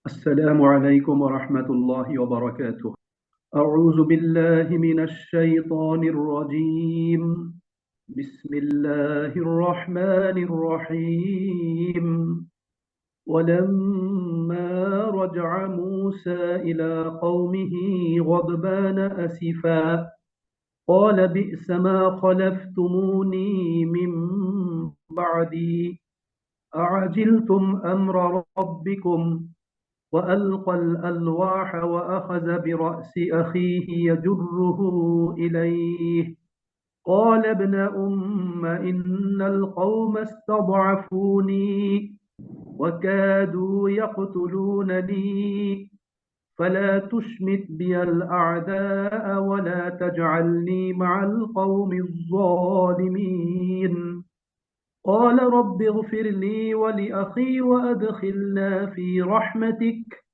السلام عليكم ورحمة الله وبركاته. أعوذ بالله من الشيطان الرجيم. بسم الله الرحمن الرحيم. ولما رجع موسى إلى قومه غضبان أسفا قال بئس ما خلفتموني من بعدي أعجلتم أمر ربكم وألقى الألواح وأخذ برأس أخيه يجره إليه قال ابن إن القوم استضعفوني وكادوا يقتلونني فلا تشمت بي الأعداء ولا تجعلني مع القوم الظالمين. قال رب اغفر لي ولأخي وأدخلنا في رحمتك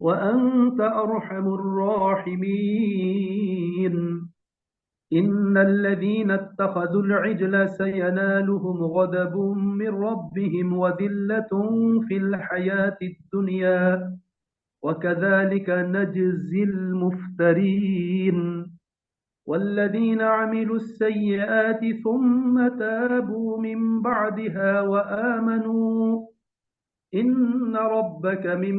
وأنت أرحم الراحمين. إن الذين اتخذوا العجل سينالهم غضب من ربهم وذلة في الحياة الدنيا وكذلك نجزي المفترين. والذين عملوا السيئات ثم تابوا من بعدها وآمنوا إن ربك من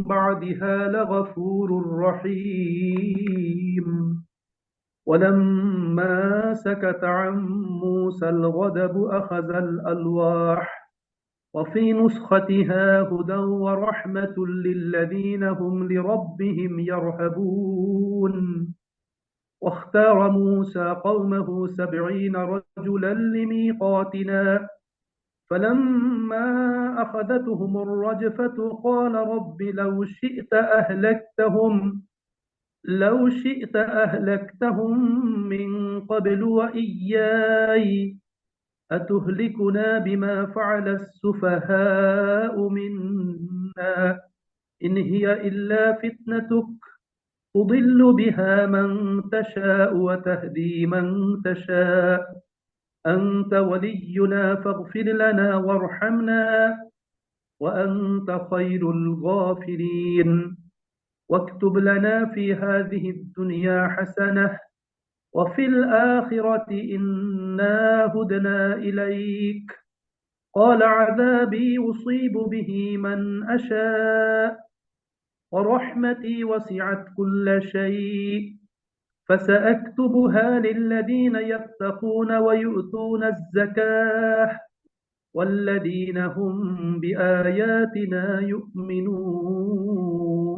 بعدها لغفور رحيم. ولما سكت عن موسى الغضب أخذ الألواح وفي نسختها هدى ورحمة للذين هم لربهم يرهبون. واختار موسى قومه 70 رجلا لميقاتنا فلما أخذتهم الرجفة قال رب لو شئت أهلكتهم من قبل وإياي أتهلكنا بما فعل السفهاء منا إن هي إلا فتنتك تضل بها من تشاء وتهدي من تشاء أنت ولينا فاغفر لنا وارحمنا وأنت خير الغافرين. واكتب لنا في هذه الدنيا حسنة وفي الآخرة إنا هدنا إليك. قال عذابي أصيب به من أشاء ورحمتي وسعت كل شيء فسأكتبها للذين يتقون ويؤتون الزكاة والذين هم بآياتنا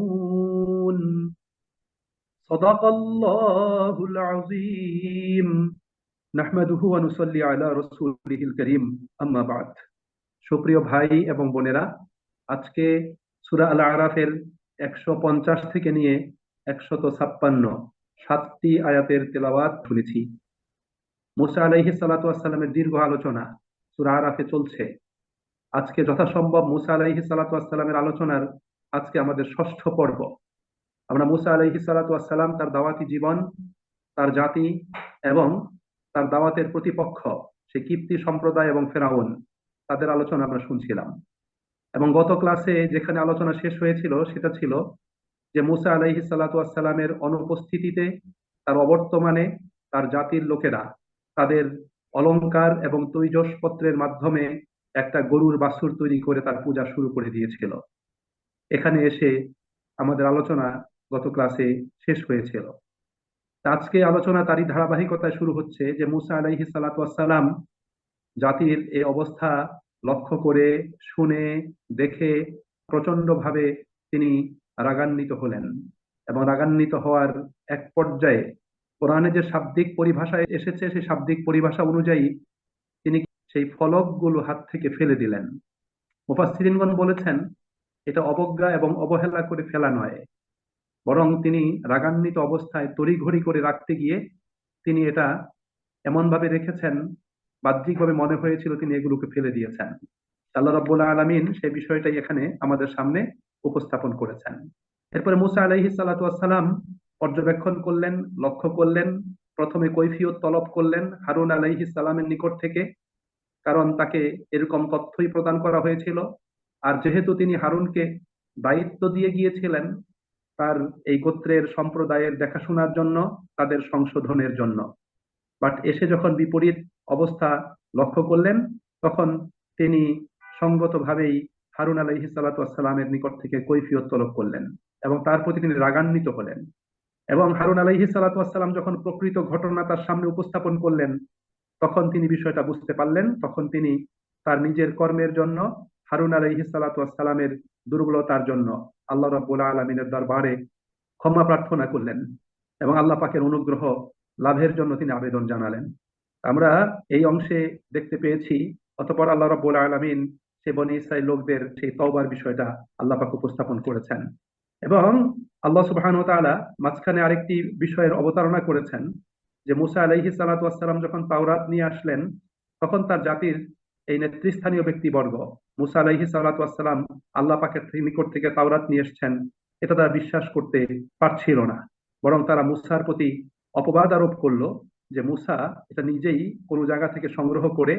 يؤمنون. صدق الله العظيم. نحمده ونصلي على رسوله الكريم أما بعد. সুপ্রিয় ভাই এবং বোনেরা, আজকে সূরা আল আরাফের 150 থেকে নিয়ে 156 7টি আয়াতের তেলাওয়াত শুনেছি। মুসা আলাইহিস সালাতু ওয়াস সালামের দীর্ঘ আলোচনা সূরা আরাফে চলছে। আজকে যথাসম্ভব মুসা আলাইহিস সালাতু ওয়াস সালামের আলোচনার আজকে আমাদের ষষ্ঠ পর্ব। আমরা মুসা আলাইহিস সালাতু ওয়াস সালাম, তার দাওয়াতি জীবন, তার জাতি এবং তার দাওয়াতের প্রতিপক্ষ সে কিপ্তি সম্প্রদায় এবং ফেরাউন, তাদের আলোচনা আমরা শুনছিলাম। এবং গত ক্লাসে যেখানে আলোচনা শেষ হয়েছিল সেটা ছিল যে মুসা আলাইহিস সালাতু ওয়াস সালামের অনুপস্থিতিতে, তার অবর্তমানে তার জাতির লোকেরা তাদের অলংকার এবং তৈজসপত্রের মাধ্যমে একটা গরুর বাছুর তৈরি করে তার পূজা শুরু করে দিয়েছিল। এখানে এসে আমাদের আলোচনা গত ক্লাসে শেষ হয়েছিল। আজকে আলোচনা তারই ধারাবাহিকতায় শুরু হচ্ছে যে মুসা আলাইহিস সালাতু ওয়াস সালাম জাতির এই অবস্থা লক্ষ্য করে, শুনে, দেখে প্রচন্ডভাবে তিনি রাগান্বিত হলেন। এবং রাগান্বিত হওয়ার এক পর্যায়ে কোরআনে যে শাব্দিক পরিভাষায় এসেছে সেই শাব্দিক পরিভাষা অনুযায়ী তিনি সেই ফলকগুলো হাত থেকে ফেলে দিলেন। মুফাসসিরিনগণ বলেছেন এটা অবজ্ঞা এবং অবহেলা করে ফেলা নয়, বরং তিনি রাগান্বিত অবস্থায় তড়িঘড়ি করে রাখতে গিয়ে তিনি এটা এমন ভাবে রেখেছেন, বাহ্যিকভাবে মনে হয়েছিল তিনি এগুলোকে ফেলে দিয়েছেন। আল্লাহ রাব্বুল আলামিন সেই বিষয়টাই এখানে আমাদের সামনে উপস্থাপন করেছেন। এরপরে মুসা আলাইহিস সালাতু ওয়াস সালাম পর্যবেক্ষণ করলেন, লক্ষ্য করলেন, প্রথমে কৈফিয়ত তলব করলেন হারুন আলাইহিস সালামের নিকট থেকে, কারণ তাকে এরকম তথ্যই প্রদান করা হয়েছিল। আর যেহেতু তিনি হারুনকে দায়িত্ব দিয়ে গিয়েছিলেন তার এই গোত্রের সম্প্রদায়ের দেখাশোনার জন্য, তাদের সংশোধনের জন্য। বাট এসে যখন বিপরীত অবস্থা লক্ষ্য করলেন, তখন তিনি সঙ্গতভাবেই হারুন আলাইহিস সালাতু ওয়াস সালামের নিকট থেকে কৈফিয়ত তলব করলেন এবং তার প্রতি তিনি রাগান্বিত হলেন। এবং হারুন আলাইহিস সালাতু ওয়াস সালাম যখন প্রকৃত ঘটনা তার সামনে উপস্থাপন করলেন, তখন তিনি বিষয়টা বুঝতে পারলেন। তখন তিনি তার নিজের কর্মের জন্য, হারুন আলাইহিস সালাতু ওয়াস সালামের দুর্বলতার জন্য আল্লাহ রাব্বুল আলামিনের দরবারে ক্ষমা প্রার্থনা করলেন এবং আল্লাহ পাকের অনুগ্রহ লাভের জন্য তিনি আবেদন জানালেন। আমরা এই অংশে দেখতে পেয়েছি, অতঃপর আল্লাহ রাব্বুল আলামিন সে বনী ইসরাইল লোকদের সেই তওবার বিষয়টা আল্লাহ পাক উপস্থাপন করেছেন। এবং আল্লাহ সুবহানাহু ওয়া তাআলা মাঝখানে আরেকটি বিষয়ের অবতারণা করেছেন, যে মুসা আলাইহিস সালাতু ওয়াস সালাম যখন তাওরাত নিয়ে আসলেন, তখন তার জাতির এই নেতৃস্থানীয় ব্যক্তিবর্গ মুসা আলাইহিস সালাতু ওয়াস সালাম আল্লাহ পাকের নিকট থেকে তাওরাত নিয়ে এসেছেন এটা তারা বিশ্বাস করতে পারছিল না। বরং তারা মুসার প্রতি অপবাদ আরোপ করলো যে মুসা এটা নিজেই কোনো জায়গা থেকে সংগ্রহ করে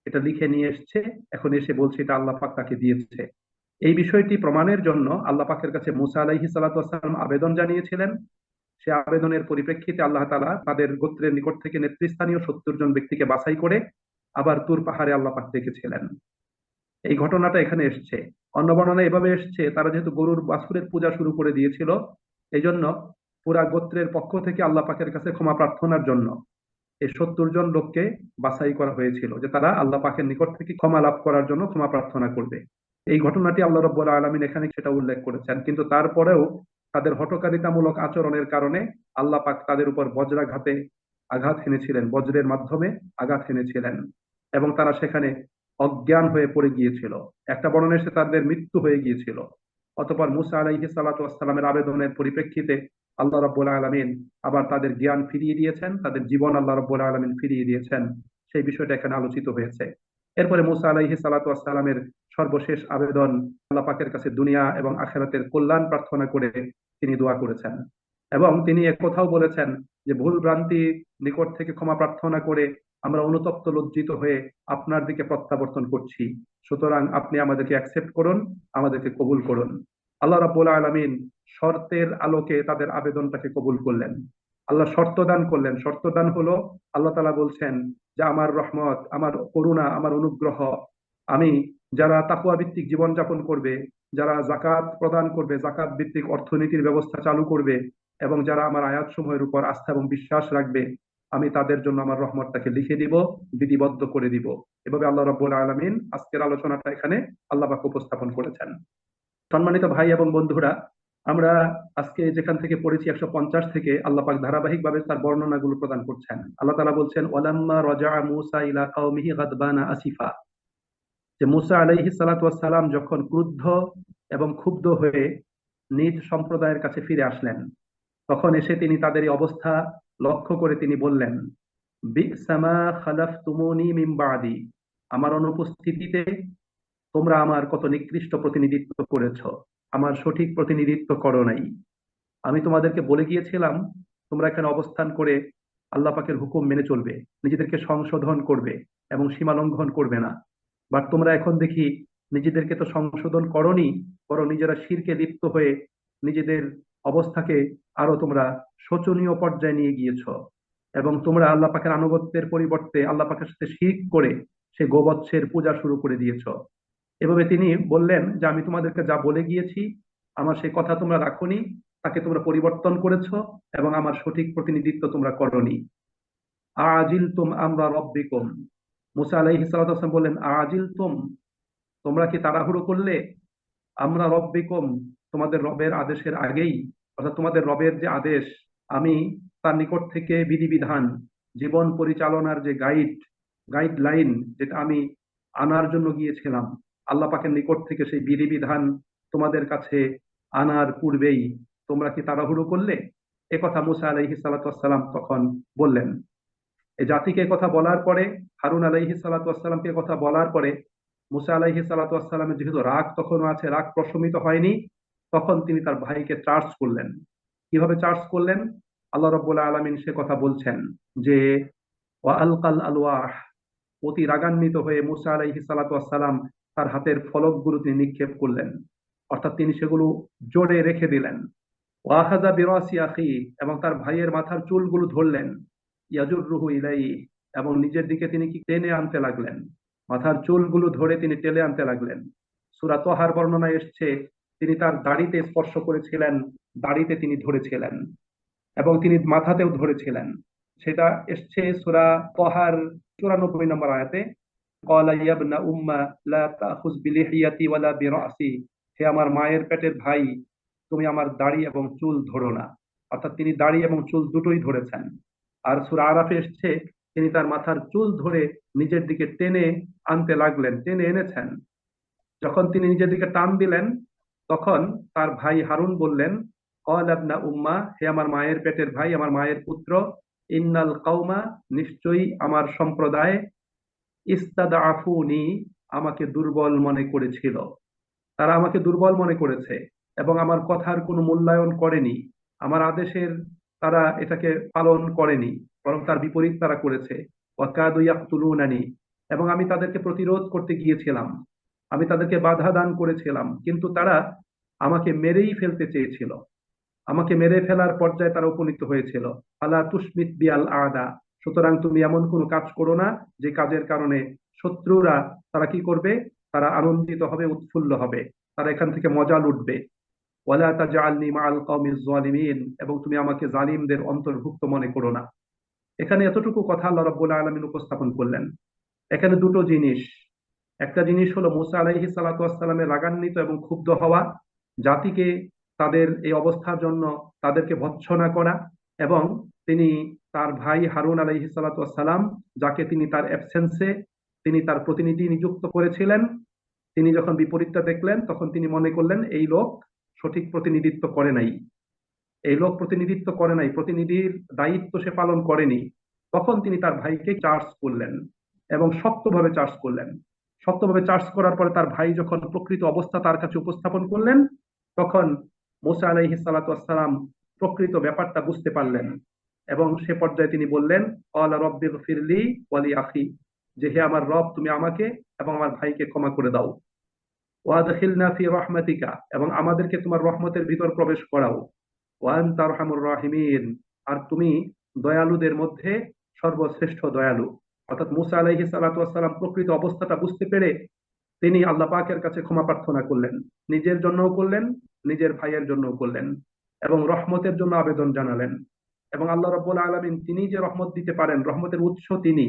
এটা লিখে নিয়ে এসছে, এখন এসে বলছে এটা আল্লাহ পাক তাকে দিয়েছে। এই বিষয়টি প্রমাণের জন্য আল্লাহ পাকের কাছে মুসা আলাইহিস সালাতু ওয়াস সালাম আবেদন জানিয়েছিলেন। সে আবেদনের পরিপ্রেক্ষিতে আল্লাহ তাআলা তাদের গোত্রের নিকট থেকে নেতৃস্থানীয় 70 জন ব্যক্তিকে বাছাই করে আবার তুর পাহাড়ে আল্লাহ পাক ডেকেছিলেন। এই ঘটনাটা এখানে এসছে। অন্য বর্ণনায় এভাবে এসছে, তারা যেহেতু গরুর বাছুরের পূজা শুরু করে দিয়েছিল, এই জন্য পুরা গোত্রের পক্ষ থেকে আল্লাহ পাকের কাছে ক্ষমা প্রার্থনার জন্য এই 70 জন লোককে বাছাই করা হয়েছিল, যে তারা আল্লাহ পাকের নিকট থেকে ক্ষমা লাভ করার জন্য ক্ষমা প্রার্থনা করবে। এই ঘটনাটি আল্লাহ রাব্বুল আলামিন এখানে সেটা উল্লেখ করেছেন। কিন্তু তারপরেও তাদের হঠকারিতামূলক আচরণের কারণে আল্লাহ পাক তাদের উপর বজ্রাঘাতে আঘাত হেনেছিলেন, বজ্রের মাধ্যমে আঘাত হেনেছিলেন এবং তারা সেখানে অজ্ঞান হয়ে পড়ে গিয়েছিল। একটা বর্ণনায় এসে তাদের মৃত্যু হয়ে গিয়েছিল। অতঃপর মুসা আলাইহিস সালাতু ওয়াস সালামের আবেদনের পরিপ্রেক্ষিতে আল্লাহ রাব্বুল আলামিন আবার তাদের জ্ঞান ফিরিয়ে দিয়েছেন, তাদের জীবন আল্লাহ রাব্বুল আলামিন ফিরিয়ে দিয়েছেন। সেই বিষয়টা এখানে আলোচিত হয়েছে। এরপরে মুসা আলাইহিস সালাতু ওয়াস সালামের সর্বশেষ আবেদন, আল্লাহ পাকের কাছে দুনিয়া এবং আখিরাতের কল্যাণ প্রার্থনা করে তিনি দোয়া করেছেন। এবং তিনি একথাও বলেছেন যে ভুল ভ্রান্তি নিকট থেকে ক্ষমা প্রার্থনা করে আমরা অনুতপ্ত লজ্জিত হয়ে আপনার দিকে প্রত্যাবর্তন করছি, সুতরাং আপনি আমাদেরকে অ্যাকসেপ্ট করুন, আমাদেরকে কবুল করুন। আল্লাহ রাব্বুল আলামিন শর্তের আলোকে তাদের আবেদনটাকে কবুল করলেন। আল্লাহ শর্ত দান করলেন। শর্ত দান হলো, আল্লাহ তাআলা বলছেন যে আমার রহমত, আমার করুণা, আমার অনুগ্রহ আমি যারা তাকওয়া ভিত্তিক জীবনযাপন করবে, যারা জাকাত প্রদান করবে, জাকাত ভিত্তিক অর্থনীতির ব্যবস্থা চালু করবে এবং যারা আমার আয়াতসমূহের উপর আস্থা এবং বিশ্বাস রাখবে, আমি তাদের জন্য আমার রহমতটাকে লিখে দিব, বিধিবদ্ধ করে দিব। এভাবে আল্লাহ রাব্বুল আলামিন আজকের আলোচনাটা এখানে আল্লাহ পাক উপস্থাপন করেছেন। সম্মানিত ভাই এবং বন্ধুরা, আমরা আজকে যেখান থেকে পড়েছি 150 থেকে, আল্লাহ পাক ধারাবাহিকভাবে তার বর্ণনাগুলো প্রদান করছেন। আল্লাহ তাআলা বলছেন, ওয়ালাম্মা রাজা মূসা ইলা কওমিহি গাদবানা আসিফা, যে মূসা আলাইহিস সালাতু ওয়াস সালাম যখন ক্রুদ্ধ এবং ক্ষুব্ধ হয়ে নিজ সম্প্রদায়ের কাছে ফিরে আসলেন, তখন এসে তিনি তাদের এই অবস্থা লক্ষ্য করে তিনি বললেন, বিসামা খালাফতুমুনি মিন বাদি, আমার অনুপস্থিতিতে তোমরা আমার কত নিকৃষ্ট প্রতিনিধিত্ব করেছো, আমার সঠিক প্রতিনিধিত্ব করো নাই। আমি তোমাদেরকে বলে গিয়েছিলাম তোমরা এখানে অবস্থান করে আল্লাহ পাকের হুকুম মেনে চলবে, নিজেদেরকে সংশোধন করবে এবং সীমা লঙ্ঘন করবে না। বাট তোমরা এখন দেখি নিজেদেরকে তো সংশোধন করনি, বরং নিজেরা শিরকে লিপ্ত হয়ে নিজেদের অবস্থাকে আরো তোমরা শোচনীয় পর্যায়ে নিয়ে গিয়েছো এবং তোমরা আল্লাহ পাকের আনুগত্যের পরিবর্তে আল্লাহ পাকের সাথে শিরক করে সে গোবৎসের পূজা শুরু করে দিয়েছো। এভাবে তিনি বললেন যে আমি তোমাদেরকে যা বলে গিয়েছি, আমার সেই কথা তোমরা রাখোনি, তাকে তোমরা পরিবর্তন করেছো এবং আমার সঠিক প্রতিনিধিত্ব তোমরা করনি। আজিল তুম আমরা রব্বিকুম, মুসা আলাইহিস সালাতু ওয়াস সালাম বললেন, আজিল তুম, তোমরা কি তাড়াহুড়ো করলে, আমরা রব্বিকুম, তোমাদের রবের আদেশের আগেই, অর্থাৎ তোমাদের রবের যে আদেশ, আমি তার নিকট থেকে বিধিবিধান, জীবন পরিচালনার যে গাইডলাইন যেটা আমি আনার জন্য গিয়েছিলাম, আল্লাহ পাকের নিকট থেকে সেই বিধিবিধান তোমাদের কাছে আনার পূর্বেই তোমরা কি তাড়াহুড়ো করলে? এ কথা মুসা আলাইহিস সালাতু ওয়াস সালাম তখন বললেন। এই জাতিকে কথা বলার পরে, হারুন আলাইহিস সালাতু ওয়াস সালামকে কথা বলার পরে, মুসা আলাইহিস সালাতু ওয়াস সালামের যেহেতু রাগ তখনও আছে, রাগ প্রশমিত হয়নি, তখন তিনি তার ভাইকে চার্জ করলেন। কিভাবে চার্জ করলেন? আল্লাহ রাব্বুল আলামিন সে কথা বলছেন যে ওয়া আলকাল আলওয়াহ, অতি রাগান্বিত হয়ে মুসা আলাইহিস সালাতু ওয়াস সালাম তার হাতের ফলকগুলো তিনি নিক্ষেপ করলেন। অর্থাৎ তিনি সেগুলো জোরে রেখে দিলেন। ওয়াখাযা বিরাসি আখি, এবং তার ভাইয়ের মাথার চুলগুলো ধরলেন। ইয়াজুররুহু ইলাইহি, এবং নিজের দিকে তিনি কি টেনে আনতে লাগলেন, মাথার চুলগুলো ধরে তিনি টেনে আনতে লাগলেন। সূরা তহার বর্ণনায় এসছে তিনি তার দাড়িতে স্পর্শ করেছিলেন, দাড়িতে তিনি ধরেছিলেন, এবং তিনি মাথাতেও ধরেছিলেন। সেটা এসছে সূরা তহার 94 নম্বর আয়াতে, ক্বালা ইয়া ইবনা উম্মা লা তাখুয বিলিহিয়াতি ওয়ালা বিরাসি, হে আমার মায়ের পেটের ভাই, তুমি আমার দাড়ি এবং চুল ধরো না। অর্থাৎ তিনি দাড়ি এবং চুল দুটোই ধরেছেন। আর সূরা আরাফে এসছে তিনি তার মাথার চুল ধরে নিজের দিকে টেনে আনতে লাগলেন, টেনে এনেছেন। যখন তিনি নিজের দিকে টান দিলেন, তখন তার ভাই হারুন বললেন, ক্বালা ইবনা উম্মা, হে আমার মায়ের পেটের ভাই, আমার মায়ের পুত্র, ইন্নাল কওমা, নিশ্চয়ই আমার সম্প্রদায়, ইস্তাদআফুনি, আমাকে দুর্বল মনে করেছিল। তারা আমাকে দুর্বল মনে করেছে এবং আমার কথার কোনো মূল্যায়ন করেনি, আমার আদেশের তারা এটাকে পালন করেনি, বরং তার বিপরীত তারা করেছে। ওয়াকাদু ইয়াকতুলুনানি, এবং আমি তাদেরকে প্রতিরোধ করতে গিয়েছিলাম, আমি তাদেরকে বাধা দান করেছিলাম, কিন্তু তারা আমাকে মেরেই ফেলতে চেয়েছিল, আমাকে মেরে ফেলার পর্যায়ে তারা উপনীত হয়েছিল। আলা তুসমিত বিয়াল আদা, সুতরাং তুমি এমন কোনো কাজ করো না যে কাজের কারণে শত্রুরা তারা কি করবে, তারা আনন্দিত হবে, উৎফুল্ল হবে, তারা এখান থেকে মজা লুটবে। ওয়ালা তাজআলনি মাআল কওমিজ জালিমিন, এবং তুমি আমাকে জালিমদের অন্তর্ভুক্ত মনে করো না। এখানে এতটুকু কথা আল্লাহ রাব্বুল আলামিন উপস্থাপন করলেন। এখানে দুটো জিনিস, একটা জিনিস হলো মুসা আলাইহিস সালাতু ওয়াস সালামের রাগান্বিত এবং ক্ষুব্ধ হওয়া, জাতিকে তাদের এই অবস্থার জন্য তাদেরকে ভৎসনা করা, এবং তিনি তার ভাই হারুন আলাইহিস সালাতু ওয়াস সালাম, যাকে তিনি তার অ্যাবসেন্সে তিনি তার প্রতিনিধি নিযুক্ত করেছিলেন, তিনি যখন বিপরীতটা দেখলেন তখন তিনি মনে করলেন এই লোক সঠিক প্রতিনিধিত্ব করে নাই, এই লোক প্রতিনিধিত্ব করে নাই, প্রতিনিধির দায়িত্ব সে পালন করেনি। তখন তিনি তার ভাইকে চার্জ করলেন এবং শক্তভাবে চার্জ করলেন। শক্তভাবে চার্জ করার পরে তার ভাই যখন প্রকৃত অবস্থা তার কাছে উপস্থাপন করলেন, তখন মুসা আলাইহিস সালাতু ওয়াস সালাম প্রকৃত ব্যাপারটা বুঝতে পারলেন, এবং সে পর্যায়ে তিনি বললেন, ক্বালা রব্বিগফিরলি ওয়ালি আখি, যে হে আমার রব, তুমি আমাকে এবং আমার ভাইকে ক্ষমা করে দাও। ওয়াদখিলনা ফি রাহমাতিকা, এবং আমাদেরকে তোমার রহমতের ভিতর প্রবেশ করাও। ওয়া আনতা আরহামুর রাহিমিন, আর তুমি দয়ালুদের মধ্যে সর্বশ্রেষ্ঠ দয়ালু। অর্থাৎ মুসা আলাইহিস সালাতু ওয়াস সালাম প্রকৃত অবস্থাটা বুঝতে পেরে তিনি আল্লাহ পাকের কাছে ক্ষমা প্রার্থনা করলেন, নিজের জন্যও করলেন, নিজের ভাইয়ের জন্যও করলেন, এবং রহমতের জন্য আবেদন জানালেন। এবং আল্লাহ রাব্বুল আলামিন তিনি যে রহমত দিতে পারেন, রহমতের উৎস তিনি,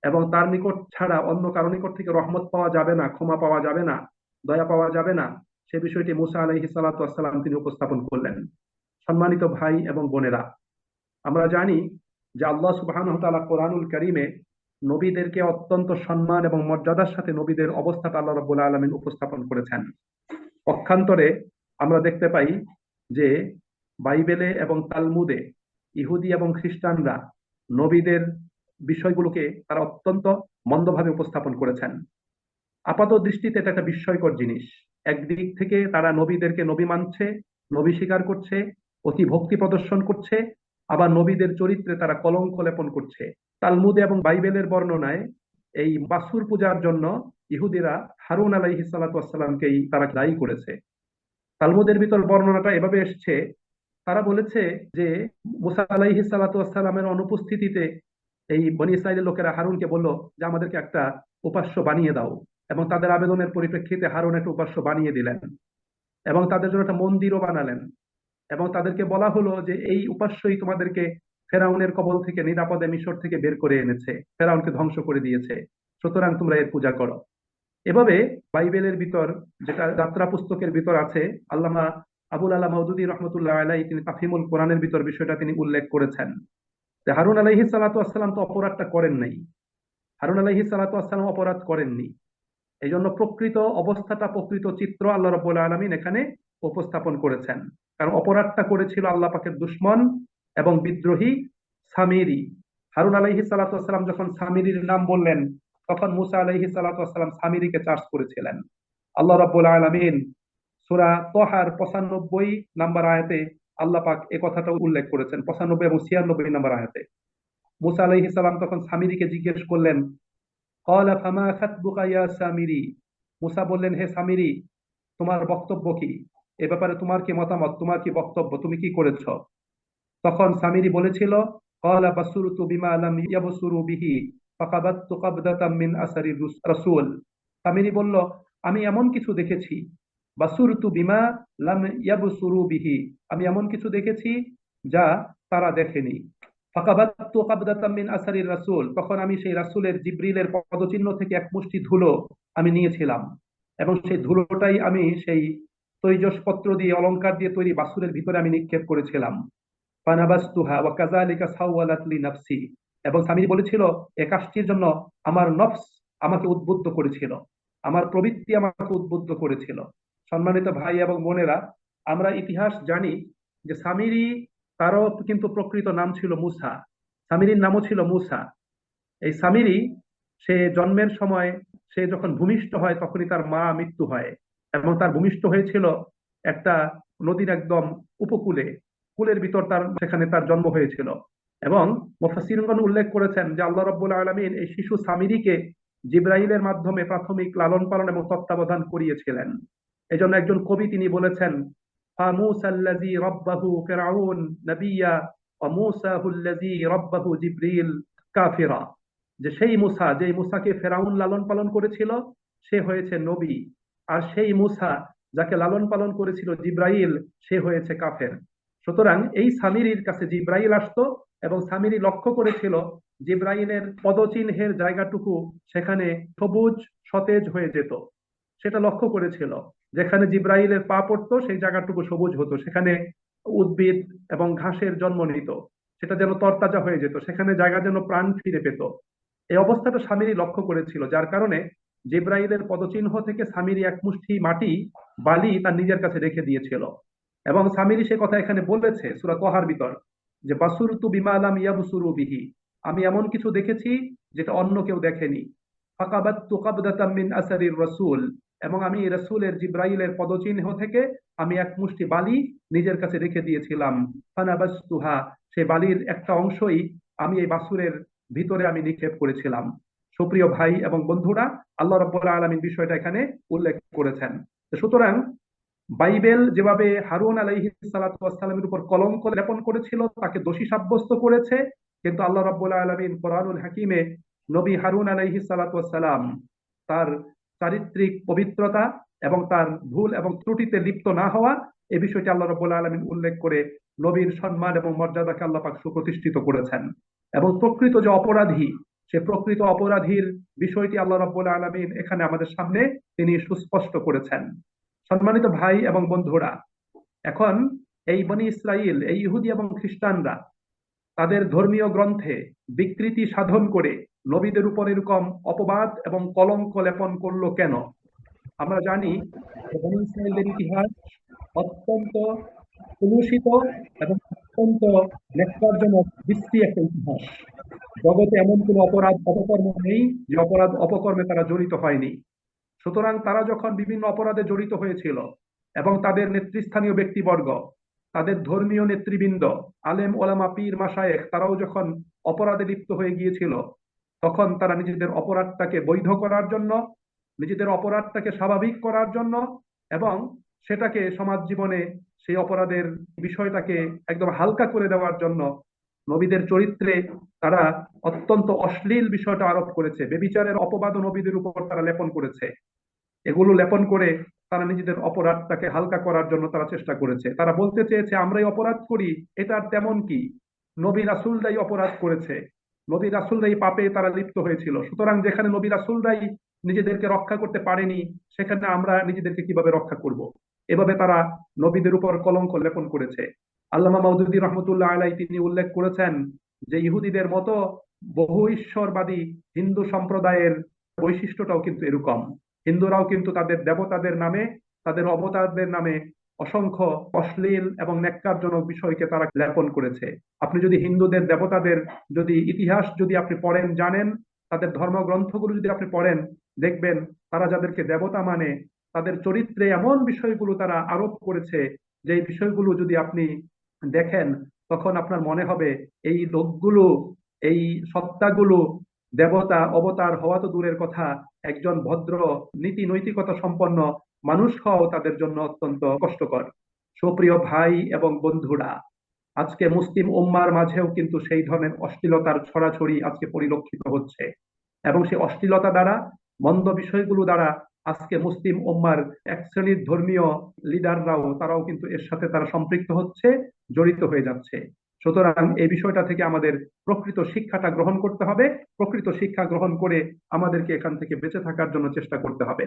এবং তার নিকট ছাড়া অন্য কারো নিকট থেকে রহমত পাওয়া যাবে না, ক্ষমা পাওয়া যাবে না, দয়া পাওয়া যাবে না, সে বিষয়টি মুসা আলাইহিস সালাতু ওয়াস সালাম তিনি উপস্থাপন করলেন। সম্মানিত ভাই এবং বোনেরা, আমরা জানি যে আল্লাহ সুবহানাহু ওয়া তাআলা কোরআনুল কারীমে নবীদেরকে অত্যন্ত সম্মান এবং মর্যাদার সাথে নবীদের অবস্থাটা আল্লাহ রাব্বুল আলামিন উপস্থাপন করেছেন। পক্ষান্তরে আমরা দেখতে পাই যে বাইবেলে এবং তালমুদে ইহুদি এবং খ্রিস্টানরা নবীদের বিষয়গুলোকে তারা অত্যন্ত মন্দভাবে উপস্থাপন করেছেন। আপাত দৃষ্টিতে এটা একটা বিস্ময়কর জিনিস। একদিক থেকে তারা নবীদেরকে নবী মানছে, নবী স্বীকার করছে, অতি ভক্তি প্রদর্শন করছে, আবার নবীদের চরিত্রে তারা কলঙ্ক লেপন করছে। তালমুদে এবং বাইবেলের বর্ণনায় এই বাছুর পূজার জন্য ইহুদিরা হারুন আলাইহিস সালাতু ওয়াস সালামকেই তারা দায়ী করেছে। তালমুদের ভিতর বর্ণনাটা এভাবে এসছে, তারা বলেছে যে মুসা আলাইহিস সালাতু ওয়াস সালামের অনুপস্থিতিতে এই বনী ইসরাইলের লোকেরা হারুনকে বলল যে আমাদেরকে একটা উপাস্য বানিয়ে দাও, এবং তাদের আবেদনের পরিপ্রেক্ষিতে হারুন একটা উপাস্য বানিয়ে দিলেন এবং তাদের জন্য একটা মন্দিরও বানালেন, এবং তাদেরকে বলা হলো যে এই উপাস্যই তোমাদেরকে ফেরাউনের কবল থেকে নিরাপদে মিশর থেকে বের করে এনেছে, ফেরাউনকে ধ্বংস করে দিয়েছে, সুতরাং তোমরা এর পূজা করো। এভাবে বাইবেলের ভিতর, যেটা যাত্রা পুস্তকের ভিতর আছে, আল্লামা আবুল আলা মওদুদী রহমতুল্লাহ আলাইহি তিনি তাফহিমুল কোরআনের ভিতর বিষয়টা তিনি উল্লেখ করেছেন যে হারুন আলাইহিস সালাতু ওয়াস সালাম তো অপরাধটা করেন নাই, হারুন আলাইহিস সালাতু ওয়াস সালাম অপরাধ করেননি। এই জন্য প্রকৃত অবস্থাটা, প্রকৃত চিত্র আল্লাহ রাব্বুল আলামিন এখানে উপস্থাপন করেছেন। কারণ অপরাধটা করেছিল আল্লাহ পাকের দুশমন এবং বিদ্রোহী সামিরি। হারুন আলাইহিস সালাতু ওয়াস সালাম যখন সামিরির নাম বললেন, তখন মুসা আলাইহিস সালাতু ওয়াস সালাম সামিরিকে চার্জ করেছিলেন। আল্লাহ রাব্বুল আলামিন সূরা তহার 95 নাম্বার আয়াতে আল্লাহ পাক এই কথাটা উল্লেখ করেছেন, 95 এবং 96 নাম্বার আয়াতে। মুসা আলাইহিস সালাম তখন সামিরিকে জিজ্ঞেস করলেন, ক্বালা ফামা খাতবুকা ইয়া সামিরি, মুসা বললেন, হে সামিরি, তোমার বক্তব্য কি, এ ব্যাপারে তোমার কি মতামত, তোমার কি বক্তব্য, তুমি কি করেছ? তখন সামিরি বলেছিল, ক্বালা বাসুরতু বিমা লাম ইয়াবসুরু বিহি ফাকাবাততু কাবদাতাম মিন আসারি রাসূল। সামিরি বলল, আমি এমন কিছু দেখেছি, বাসুরতু বিমা লাম ইয়াবসুরু বিহি, আমি এমন কিছু দেখেছি যা তারা দেখেনি। ফাকাবাততু কাবদাতাম মিন আসারি রাসূল, তখন আমি সেই রাসূলের জিবরিলের পদচিহ্ন থেকে এক মুষ্টি ধুলো আমি নিয়েছিলাম, এবং সেই ধুলোটাই আমি সেই তৈজসপত্র দিয়ে, অলংকার দিয়ে তৈরি বাসুরের ভিতরে আমি নিক্ষেপ করেছিলাম। ফানাবাসতুহা ওয়া কাযালিকা সাওয়ালাত লি নাফসি, এবং স্বামী বলেছিল, এ কাজটির জন্য আমার নফস আমাকে উদ্বুদ্ধ করেছিল, আমার প্রবৃত্তি আমাকে উদ্বুদ্ধ করেছিল। সম্মানিত ভাই এবং বোনেরা, আমরা ইতিহাস জানি যে সামিরি, তারও কিন্তু প্রকৃত নাম ছিল মুসা। সামিরির নামও ছিল মুসা। এই সামিরি, সে জন্মের সময়, সে যখন ভূমিষ্ঠ হয় তখনই তার মা মৃত্যু হয়, এবং তার ভূমিষ্ঠ হয়েছিল একটা নদীর একদম উপকূলে, কুলের ভিতর তার, সেখানে তার জন্ম হয়েছিল। এবং মুফাসসিরগণ উল্লেখ করেছেন যে আল্লাহ রাব্বুল আলামিন এই শিশু সামিরিকে জিব্রাইলের মাধ্যমে প্রাথমিক লালন পালন এবং তত্ত্বাবধান করিয়েছিলেন। এজন্য একজন কবি তিনি বলেছেন, ফামূসাল্লাযী রাব্বাহু ফিরআউন নাবিয়্যা ওয়া মূসাহুল্লাযী রাব্বাহু জিবরিল কাফিরা, যে সেই মুসা, যেই মুসাকে ফেরাউন লালন পালন করেছিল, সে হয়েছে নবী, আর সেই মুসা যাকে লালন পালন করেছিল জিব্রাইল, সে হয়েছে কাফের। সুতরাং এই সামিরির কাছে জিব্রাইল আসতো, এবং সামিরি লক্ষ্য করেছিল জিব্রাইলের পদচিহ্নের জায়গাটুকু সেখানে সবুজ সতেজ হয়ে যেত, সেটা লক্ষ্য করেছিল। যেখানে জিব্রাইলের পা পড়তো সেই জায়গাটুকু সবুজ হতো, সেখানে উদ্ভিদ এবং ঘাসের জন্ম নিত, সেটা যেন তরতাজা হয়ে যেত, সেখানে জায়গা যেন প্রাণ ফিরে পেত। এই অবস্থাটা সামিরি লক্ষ্য করেছিল, যার কারণে জিব্রাইলের পদচিহ্ন থেকে সামিরি এক মুষ্টি মাটি, বালি তার নিজের কাছে রেখে দিয়েছিল। এবং সামিরি সে কথা এখানে বলেছে সূরা তহার ভিতর, যে বাসুরতু বিমা লাম ইয়াবসুরু বিহি, আমি এমন কিছু দেখেছি যেটা অন্য কেউ দেখেনি। ফাকাবাততু কাবদাতাম মিন আসারির রাসূল, এবং আমি রাসূলের জিব্রাইলের পদচিহ্ন থেকে আমি এক মুষ্টি বালি নিজের কাছে রেখে দিয়েছিলাম। ফানাবাসতুহা, সেই বালির একটা অংশই আমি এই বাসুরের ভিতরে আমি নিক্ষেপ করেছিলাম। সুপ্রিয় ভাই এবং বন্ধুরা, আল্লাহ রাব্বুল আলামিন বিষয়টা এখানে উল্লেখ করেছেন। সুতরাং বাইবেল যেভাবে হারুন আলাইহিস সালাতু ওয়াস সালামের উপর কলঙ্ক লেপন করেছিল, তাকে দোষী সাব্যস্ত করেছে, কিন্তু আল্লাহ রাব্বুল আলামিন কোরআনুল হাকিমে নবী হারুন আলাইহিস সালাতু ওয়াস সালাম, তার চারিত্রিক পবিত্রতা এবং তার ভুল এবং ত্রুটিতে লিপ্ত না হওয়া, এই বিষয়টি আল্লাহ রাব্বুল আলামিন উল্লেখ করে নবীর সম্মান এবং মর্যাদাকে আল্লাহ পাক সুপ্রতিষ্ঠিত করেছেন। এবং প্রকৃত যে অপরাধী, সে প্রকৃত অপরাধীর বিষয়টি আল্লাহ রাব্বুল আলামিন এখানে আমাদের সামনে তিনি সুস্পষ্ট করেছেন। সম্মানিত ভাই এবং বন্ধুরা, এখন এই বনি ইসরাইল, এই ইহুদি এবং খ্রিস্টানরা তাদের ধর্মীয় গ্রন্থে বিকৃতি সাধন করে নবীদের উপর এরকম অপবাদ এবং কলঙ্ক লেপন করলো কেন? আমরা জানি যে বনি ইসরাইলদের ইতিহাস অত্যন্ত কলুষিত এবং অত্যন্ত ন্যক্কারজনক, বিশ্রী একটা ইতিহাস। জগতে এমন কোন অপরাধ অপকর্ম নেই যে অপরাধ অপকর্মে তারা জড়িত হয়নি। সুতরাং তারা যখন বিভিন্ন অপরাধে জড়িত হয়েছিল, এবং তাদের নেতৃস্থানীয় ব্যক্তিবর্গ, তাদের ধর্মীয় নেতৃবৃন্দ, আলেম ওলামা পীর মাশায়েখ, তারাও যখন অপরাধে লিপ্ত হয়ে গিয়েছিল, তখন তারা নিজেদের অপরাধটাকে বৈধ করার জন্য, নিজেদের অপরাধটাকে স্বাভাবিক করার জন্য, এবং সেটাকে সমাজ জীবনে সেই অপরাধের বিষয়টাকে একদম হালকা করে দেওয়ার জন্য নবীদের চরিত্রে তারা অত্যন্ত অশ্লীল বিষয়টা আরোপ করেছে, বেবিচারের অপবাদ নবীদের উপর তারা লেপন করেছে। এগুলো লেপন করে তারা নিজেদের অপরাধটাকে হালকা করার জন্য তারা চেষ্টা করেছে। তারা বলতে চেয়েছে, আমরাই অপরাধ করি, এটা আর তেমন কি, নবী রাসূলরাই অপরাধ করেছে, নবী রাসূলরাই পাপে তারা লিপ্ত হয়েছিল, সুতরাং যেখানে নবী রাসূলরাই নিজেদেরকে রক্ষা করতে পারেনি, সেখানে আমরা নিজেদেরকে কিভাবে রক্ষা করব? এভাবে তারা নবীদের উপর কলঙ্ক লেপন করেছে। আল্লামা মাওদুদী রহমতুল্লাহ আলাই তিনি উল্লেখ করেছেন যে ইহুদিদের মতো বহু ঈশ্বরবাদী হিন্দু সম্প্রদায়ের বৈশিষ্ট্যটাও কিন্তু এরকম। হিন্দুরাও কিন্তু তাদের দেবতাদের নামে, তাদের অবতারদের নামে অসংখ্য অশ্লীল এবং ন্যক্কারজনক বিষয়কে তারা লেপন করেছে। আপনি যদি হিন্দুদের দেবতাদের যদি ইতিহাস যদি আপনি পড়েন, জানেন, তাদের ধর্মগ্রন্থগুলো যদি আপনি পড়েন, দেখবেন তারা যাদেরকে দেবতা মানে, তাদের চরিত্রে এমন বিষয়গুলো তারা আরোপ করেছে, যে এই বিষয়গুলো যদি আপনি দেখেন, তখন আপনার মনে হবে এই লোকগুলো, এই সত্তাগুলো দেবতা অবতার হওয়া তো দূরের কথা, একজন ভদ্র নীতি নৈতিকতা সম্পন্ন মানুষ হওয়াও তাদের জন্য অত্যন্ত কষ্টকর। সুপ্রিয় ভাই এবং বন্ধুরা, আজকে মুসলিম উম্মার মাঝেও কিন্তু সেই ধরনের অশ্লীলতার ছড়াছড়ি আজকে পরিলক্ষিত হচ্ছে, এবং সেই অশ্লীলতা দ্বারা, মন্দ বিষয়গুলো দ্বারা আজকে মুসলিম উম্মার এক শ্রেণীর ধর্মীয় লিডাররাও তারাও কিন্তু এর সাথে তারা সম্পৃক্ত হচ্ছে, জড়িত হয়ে যাচ্ছে। সুতরাং এই বিষয়টা থেকে আমাদের প্রকৃত শিক্ষাটা গ্রহণ করতে হবে। প্রকৃত শিক্ষা গ্রহণ করে আমাদেরকে এখান থেকে বেঁচে থাকার জন্য চেষ্টা করতে হবে।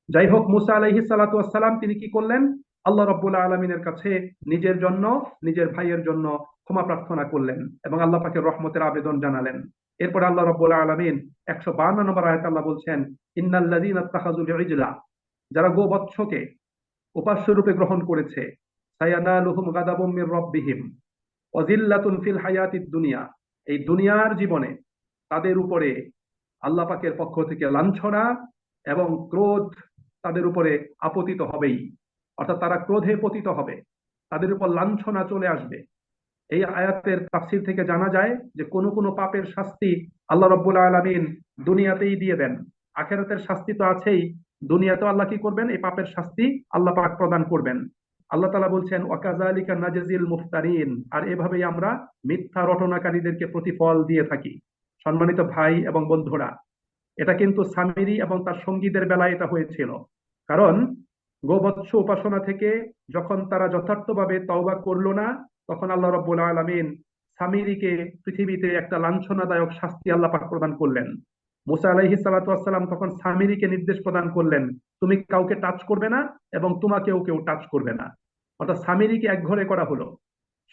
যাই হোক, মুসা আলাইহিস সালাতু ওয়াস সালাম তিনি কি করলেন? আল্লাহ রাব্বুল আলামিনের কাছে নিজের জন্য, নিজের ভাইয়ের জন্য ক্ষমা প্রার্থনা করলেন এবং আল্লাহ পাকের রহমতের আবেদন জানালেন। এরপর আল্লাহ রাব্বুল আলামিন 152 নম্বর আয়াতে আল্লাহ বলছেন, ইন্নাল্লাযীনা ইত্তাখাযুল ইজলা, যারা গোবৎসকে উপাস্য রূপে গ্রহণ করেছে, সায়ানালুহুম গাদাবুম মির রাব্বিহিম ওয়া যিল্লাতুন ফিল হায়াতিদ দুনিয়া, এই দুনিয়ার জীবনে তাদের উপরে আল্লাহ পাকের পক্ষ থেকে লাঞ্ছনা এবং ক্রোধ তাদের উপরে আপতিত হবেই। অর্থাৎ তারা ক্রোধে পতিত হবে, তাদের উপর লাঞ্ছনা চলে আসবে। এই আয়াতের তাফসীর থেকে জানা যায় যে কোন কোন পাপের শাস্তি আল্লাহ রাব্বুল আলামিন দুনিয়াতেই দিয়ে দেন, আখিরাতের শাস্তি তো আছেই, দুনিয়াতেও আল্লাহ কি করবেন? এই পাপের শাস্তি আল্লাহ পাক প্রদান করবেন। আল্লাহ তাআলা বলছেন, ওয়াকাযালিকা নাজজিল মুফতারিন, আর এভাবেই আমরা মিথ্যা রটনাকারীদেরকে প্রতিফল দিয়ে থাকি। সম্মানিত ভাই এবং বন্ধুরা, এটা কিন্তু সামিরি এবং তার সঙ্গীদের বেলায় এটা হয়েছিল। কারণ গোবৎস উপাসনা থেকে যখন তারা যথার্থভাবে তওবা করলো না, তখন আল্লাহ রাব্বুল আলামিন সামিরিকে পৃথিবীতে একটা লাঞ্ছনাদায়ক শাস্তি আল্লাহ পাক প্রদান করলেন। মুসা আলাইহিস সালাতু ওয়াস সালাম তখন সামিরিকে নির্দেশ প্রদান করলেন, তুমি কাউকে টাচ করবে না এবং তোমাকেও কেউ টাচ করবে না। অর্থাৎ সামিরিকে একঘরে করা হলো,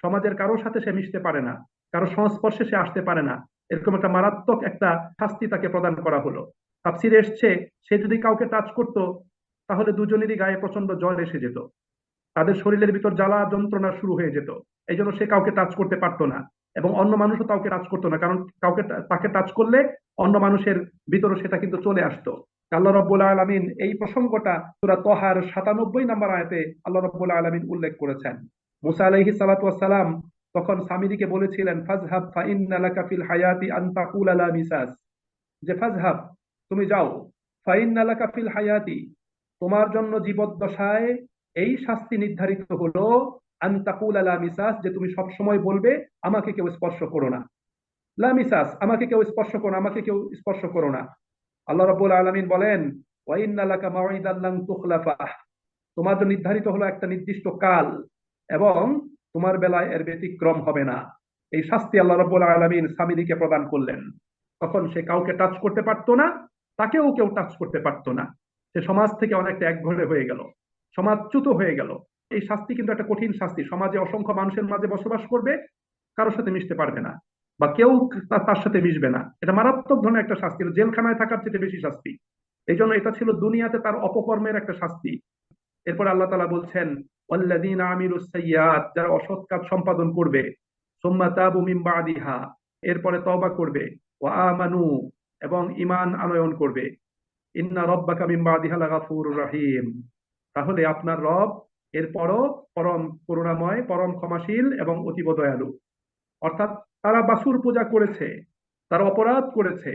সমাজের কারোর সাথে সে মিশতে পারে না, কারো সংস্পর্শে সে আসতে পারে না, এরকম একটা মারাত্মক একটা শাস্তি তাকে প্রদান করা হলো। তাফসিরে এসছে, সে যদি কাউকে টাচ করত তাহলে দুজনেরই গায়ে প্রচন্ড জ্বর এসে যেত, তাদের শরীরের ভিতর জ্বালা যন্ত্রণা শুরু হয়ে যেত। এই জন্য সে কাউকে টাচ করতে পারতো না, এবং অন্য মানুষও কাউকে টাচ করতো না, কারণ তাকে টাচ করলে অন্য মানুষের ভিতরে সেটা কিন্তু চলে আসতো। আল্লাহ রাব্বুল আলামিন এই প্রসঙ্গটা সূরা তহার 97 নম্বর আয়াতে আল্লাহ রাব্বুল আলামিন উল্লেখ করেছেন। মুসা আলাইহিস সালাতু ওয়াস সালাম তখন সামিরীকে বলেছিলেন, ফাযহাব ফা ইন্না লাকা ফিল হায়াতি আন তাকুলা লা মিসাস, যে ফাযহাব, তুমি যাও, ফা ইন্না লাকা ফিল হায়াতি, তোমার জন্য জীবদ্দশায় এই শাস্তি নির্ধারিত হলো, আন তাকুলা লা মিসাস, যে তুমি সব সময় বলবে আমাকে কেউ স্পর্শ করো না। লা মিসাস, আমাকে কেউ স্পর্শ করো না, আমাকে কেউ স্পর্শ করো না। আল্লাহ রাব্বুল আলামিন বলেন, ওয়া ইন্না লাকা মাউইদান লান তুখলাফা, তোমার জন্য নির্ধারিত হলো একটা নির্দিষ্ট কাল, এবং তোমার বেলায় এর ব্যতিক্রম হবে না। এই শাস্তি আল্লাহ রাব্বুল আলামিন সামিরীকে প্রদান করলেন। তখন সে কাউকে টাচ করতে পারতো না, তাকেও কেউ টাচ করতে পারতো না। সে সমাজ থেকে অনেকটা একঘরে হয়ে গেল, সমাজচ্যুত হয়ে গেল। এই শাস্তি কিন্তু একটা কঠিন শাস্তি। সমাজে অসংখ্য মানুষের মাঝে বসবাস করবে, কারোর সাথে মিশতে পারবে না, বা কেউ তার সাথে মিশবে না। এটা মারাত্মক ধরনের একটা শাস্তি, জেলখানায় থাকার চেয়ে বেশি শাস্তি। এই জন্য এটা ছিল দুনিয়াতে তার অপকর্মের একটা শাস্তি। এরপর আল্লাহ তাআলা বলছেন, ওয়াল্লাযীনা আমিলুস সাইয়্যাত, যারা অসৎ কাজ সম্পাদন করবে, সুম্মা তাবু মিন বাদিহা, এরপরে তওবা করবে, ওয়া আমানু, এবং ঈমান আনয়ন করবে, ইন্না রাব্বাকা মিন বাদিহা লাগাফুরুর রহিম, তাহলে আপনার রব এরপরও পরম করুণাময়, পরম ক্ষমাশীল এবং অতীব দয়ালু। অর্থাৎ তারা বাছুর পূজা করেছে, তারা অপরাধ করেছে,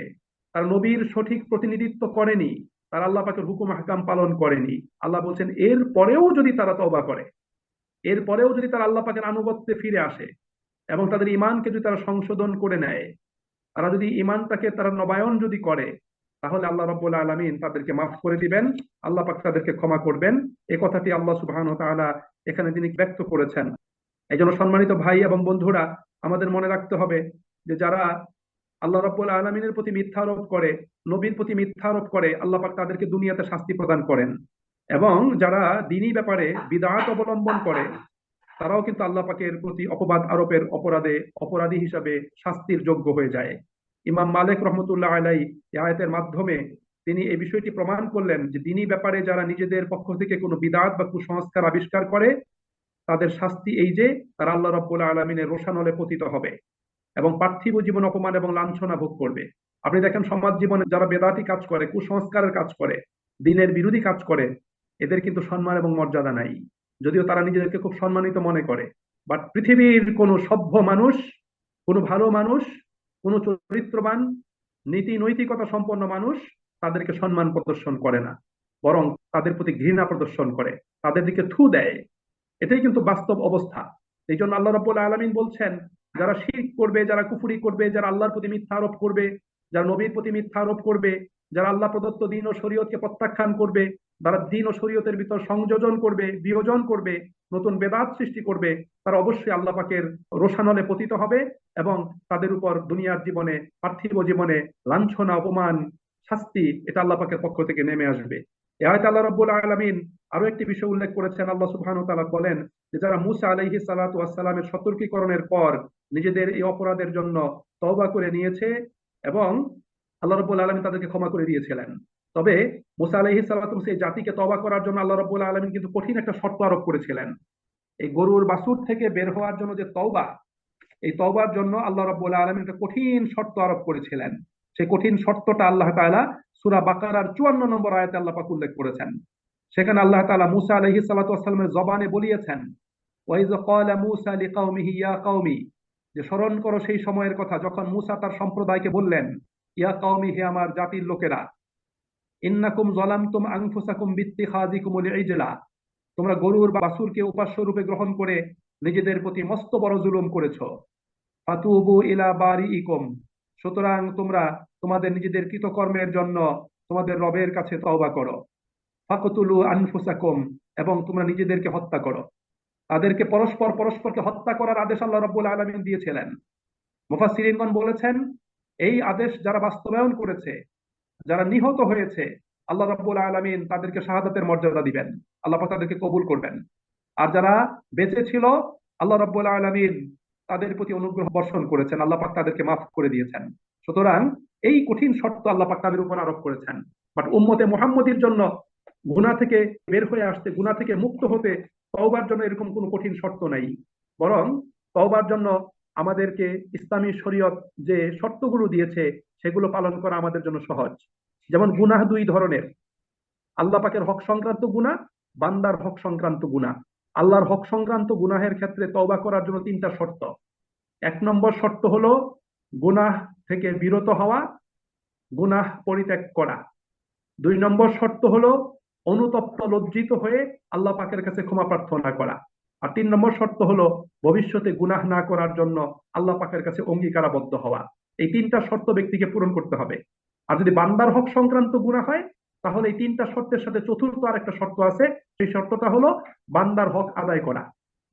তারা নবীর সঠিক প্রতিনিধিত্ব করেনি, তারা আল্লাহ পাকের হুকুম হাকাম পালন করেনি। আল্লাহ বলছেন, এর পরেও যদি তারা তওবা করে, এর পরেও যদি তারা আল্লাহ পাকের আনুগত্যে ফিরে আসে এবং তাদের ঈমানকে যদি তারা সংশোধন করে নেয়, তারা যদি ঈমানটাকে তারা নবায়ন যদি করে, তাহলে আল্লাহ রাব্বুল আলামিন তাদেরকে মাফ করে দিবেন, আল্লাহ পাক তাদেরকে ক্ষমা করবেন। এই কথাটি আল্লাহ সুবহানাহু ওয়া তাআলা এখানে তিনি ব্যক্ত করেছেন। এই জন্য সম্মানিত ভাই এবং বন্ধুরা, আমাদের মনে রাখতে হবে যে যারা আল্লাহ রাব্বুল আলামিনের প্রতি মিথ্যা আরোপ করে, নবীর প্রতি মিথ্যা আরোপ করে, আল্লাহ পাক তাদেরকে দুনিয়াতে শাস্তি প্রদান করেন। এবং যারা দ্বীনি ব্যাপারে বিদআত অবলম্বন করে, তারাও কিন্তু আল্লাহ পাকের প্রতি অপবাদ আরোপের অপরাধে অপরাধী হিসাবে শাস্তির যোগ্য হয়ে যায়। ইমাম মালিক রহমতুল্লাহ আলাই এই আয়াতের মাধ্যমে তিনি এই বিষয়টি প্রমাণ করলেন যে দ্বীনি ব্যাপারে যারা নিজেদের পক্ষ থেকে কোনো বিদআত বা কুসংস্কার আবিষ্কার করে, তাদের শাস্তি এই যে তারা আল্লাহ রাব্বুল আলামিনের রোষানলে পতিত হবে এবং পার্থিব জীবন অপমান এবং লাঞ্ছনা ভোগ করবে। আপনি দেখেন সমাজ জীবনে যারা বেদাতি কাজ করে, কুসংস্কারের কাজ করে, দ্বীনের বিরোধী কাজ করে, এদের কিন্তু সম্মান এবং মর্যাদা নাই, যদিও তারা নিজেদেরকে খুব সম্মানিত মনে করে। বাট পৃথিবীর কোনো সভ্য মানুষ, কোনো ভালো মানুষ, কোনো চরিত্রবান, নীতি নৈতিকতা সম্পন্ন মানুষ তাদেরকে সম্মান প্রদর্শন করে না, বরং তাদের প্রতি ঘৃণা প্রদর্শন করে, তাদের দিকে থু দেয়। এটাই কিন্তু বাস্তব অবস্থা। এই জন্য আল্লাহ রাব্বুল আলামিন বলছেন, যারা শিরক করবে, যারা কুফরি করবে, যারা আল্লাহর প্রতি মিথ্যা আরোপ করবে, যারা নবীর প্রতি মিথ্যা আরোপ করবে, যারা আল্লাহ প্রদত্ত দ্বীন ও শরীয়তকে প্রত্যাখ্যান করবে, যারা দ্বীন ও শরীয়তের ভিতর সংযোজন করবে, বিয়োজন করবে, নতুন বেদাত সৃষ্টি করবে, তারা অবশ্যই আল্লাহ পাকের রোষানলে পতিত হবে এবং তাদের উপর দুনিয়ার জীবনে, পার্থিব জীবনে লাঞ্ছনা, অপমান, শাস্তি এটা আল্লাহ পাকের পক্ষ থেকে নেমে আসবে। এ আয়াতে আল্লাহ রাব্বুল আলামিন আরো একটি বিষয় উল্লেখ করেছেন। আল্লাহ সুবহানাহু ওয়া তাআলা বলেন যে যারা মূসা আলাইহিস সালাতু ওয়াস সালামের সতর্কীকরণের পর নিজেদের এই অপরাধের জন্য তওবা করে নিয়েছে এবং আল্লাহ রাব্বুল আলামিন তাদেরকে ক্ষমা করে দিয়েছিলেন। তবে মূসা আলাইহিস সালাতু এই জাতিকে তওবা করার জন্য আল্লাহ রাব্বুল আলামিন কিন্তু কঠিন একটা শর্ত আরোপ করেছিলেন। এই গরুর বাছুর থেকে বের হওয়ার জন্য যে তওবা, এই তওবার জন্য আল্লাহ রাব্বুল আলামিন একটা কঠিন শর্ত আরোপ করেছিলেন। সেই কঠিন শর্তটা আল্লাহ তাআলা সূরা বাকারার 54 নম্বর আয়াতে আল্লাহ পাক উল্লেখ করেছেন। সেখানে আল্লাহ তাআলা মূসা আলাইহিস সালাতু ওয়াস সালামের জবানে বলিয়েছেন, ওয়াইজ ক্বালা মূসা লিকাওমিহি ইয়া কওমি, যে স্মরণ করো সেই সময়ের কথা যখন মূসা তার সম্প্রদায়কে বললেন, ইয়া কওমি, হে আমার জাতির লোকেরা, ইন্নাকুম যালামতুম আনফুসাকুম বিত্তিখাযিকুমুল ইজলা, তোমরা গরুর বা বাছুরকে উপাস্য রূপে গ্রহণ করে নিজেদের প্রতি মস্ত বড় জুলুম করেছো। ফাতুবু ইলা বারিইকুম, সুতরাং তোমরা তোমাদের নিজেদের কৃতকর্মের জন্য তোমাদের রবের কাছে তওবা করো। ফাকতুলু আনফুসাকুম, এবং তোমরা নিজেদেরকে হত্যা করো। তাদেরকে পরস্পরকে হত্যা করার আদেশ আল্লাহ রাব্বুল আলামিন দিয়েছিলেন। মুফাসসিরিনগণ বলেছেন, এই আদেশ যারা বাস্তবায়ন করেছে, যারা নিহত হয়েছে, আল্লাহ রাব্বুল আলামিন তাদেরকে শাহাদাতের মর্যাদা দিবেন, আল্লাহ পাক তাদেরকে কবুল করবেন। আর যারা বেঁচে ছিল, আল্লাহ রাব্বুল আলামিন তাদের প্রতি অনুগ্রহ বর্ষণ করেছেন, আল্লাহ পাক তাদেরকে মাফ করে দিয়েছেন। সুতরাং এই কঠিন শর্ত আল্লাহ পাক তাদের উপর আরোপ করেছেন। বাট উম্মতে মুহাম্মদীর জন্য গুনাহ থেকে বের হয়ে আসতে, গুনাহ থেকে মুক্ত হতে তওবার জন্য এরকম কোনো কঠিন শর্ত নাই। বরং তওবার জন্য আমাদেরকে ইসলামী শরীয়ত যে শর্তগুলো দিয়েছে সেগুলো পালন করা আমাদের জন্য সহজ। যেমন গুনাহ দুই ধরনের, আল্লাহ পাকের হক সংক্রান্ত গুনাহ, বান্দার হক সংক্রান্ত গুনাহ। আল্লাহর হক সংক্রান্ত গুনাহের ক্ষেত্রে তওবা করার জন্য তিনটা শর্ত। এক নম্বর শর্ত হলো গুনাহ থেকে বিরত হওয়া, গুনাহ পরিত্যাগ করা। দুই নম্বর শর্ত হলো অনুতপ্ত লজ্জিত হয়ে আল্লাহ পাকের কাছে ক্ষমা প্রার্থনা করা। আর তিন নম্বর শর্ত হলো ভবিষ্যতে গুনাহ না করার জন্য আল্লাহ পাকের কাছে অঙ্গীকারাবদ্ধ হওয়া। এই তিনটা শর্ত ব্যক্তিকে পূরণ করতে হবে। আর যদি বান্দার হক সংক্রান্ত গুনাহ হয়, তাহলে এই তিনটা শর্তের সাথে চতুর্থ আর একটা শর্ত আছে। সেই শর্তটা হলো বান্দার হক আদায় করা।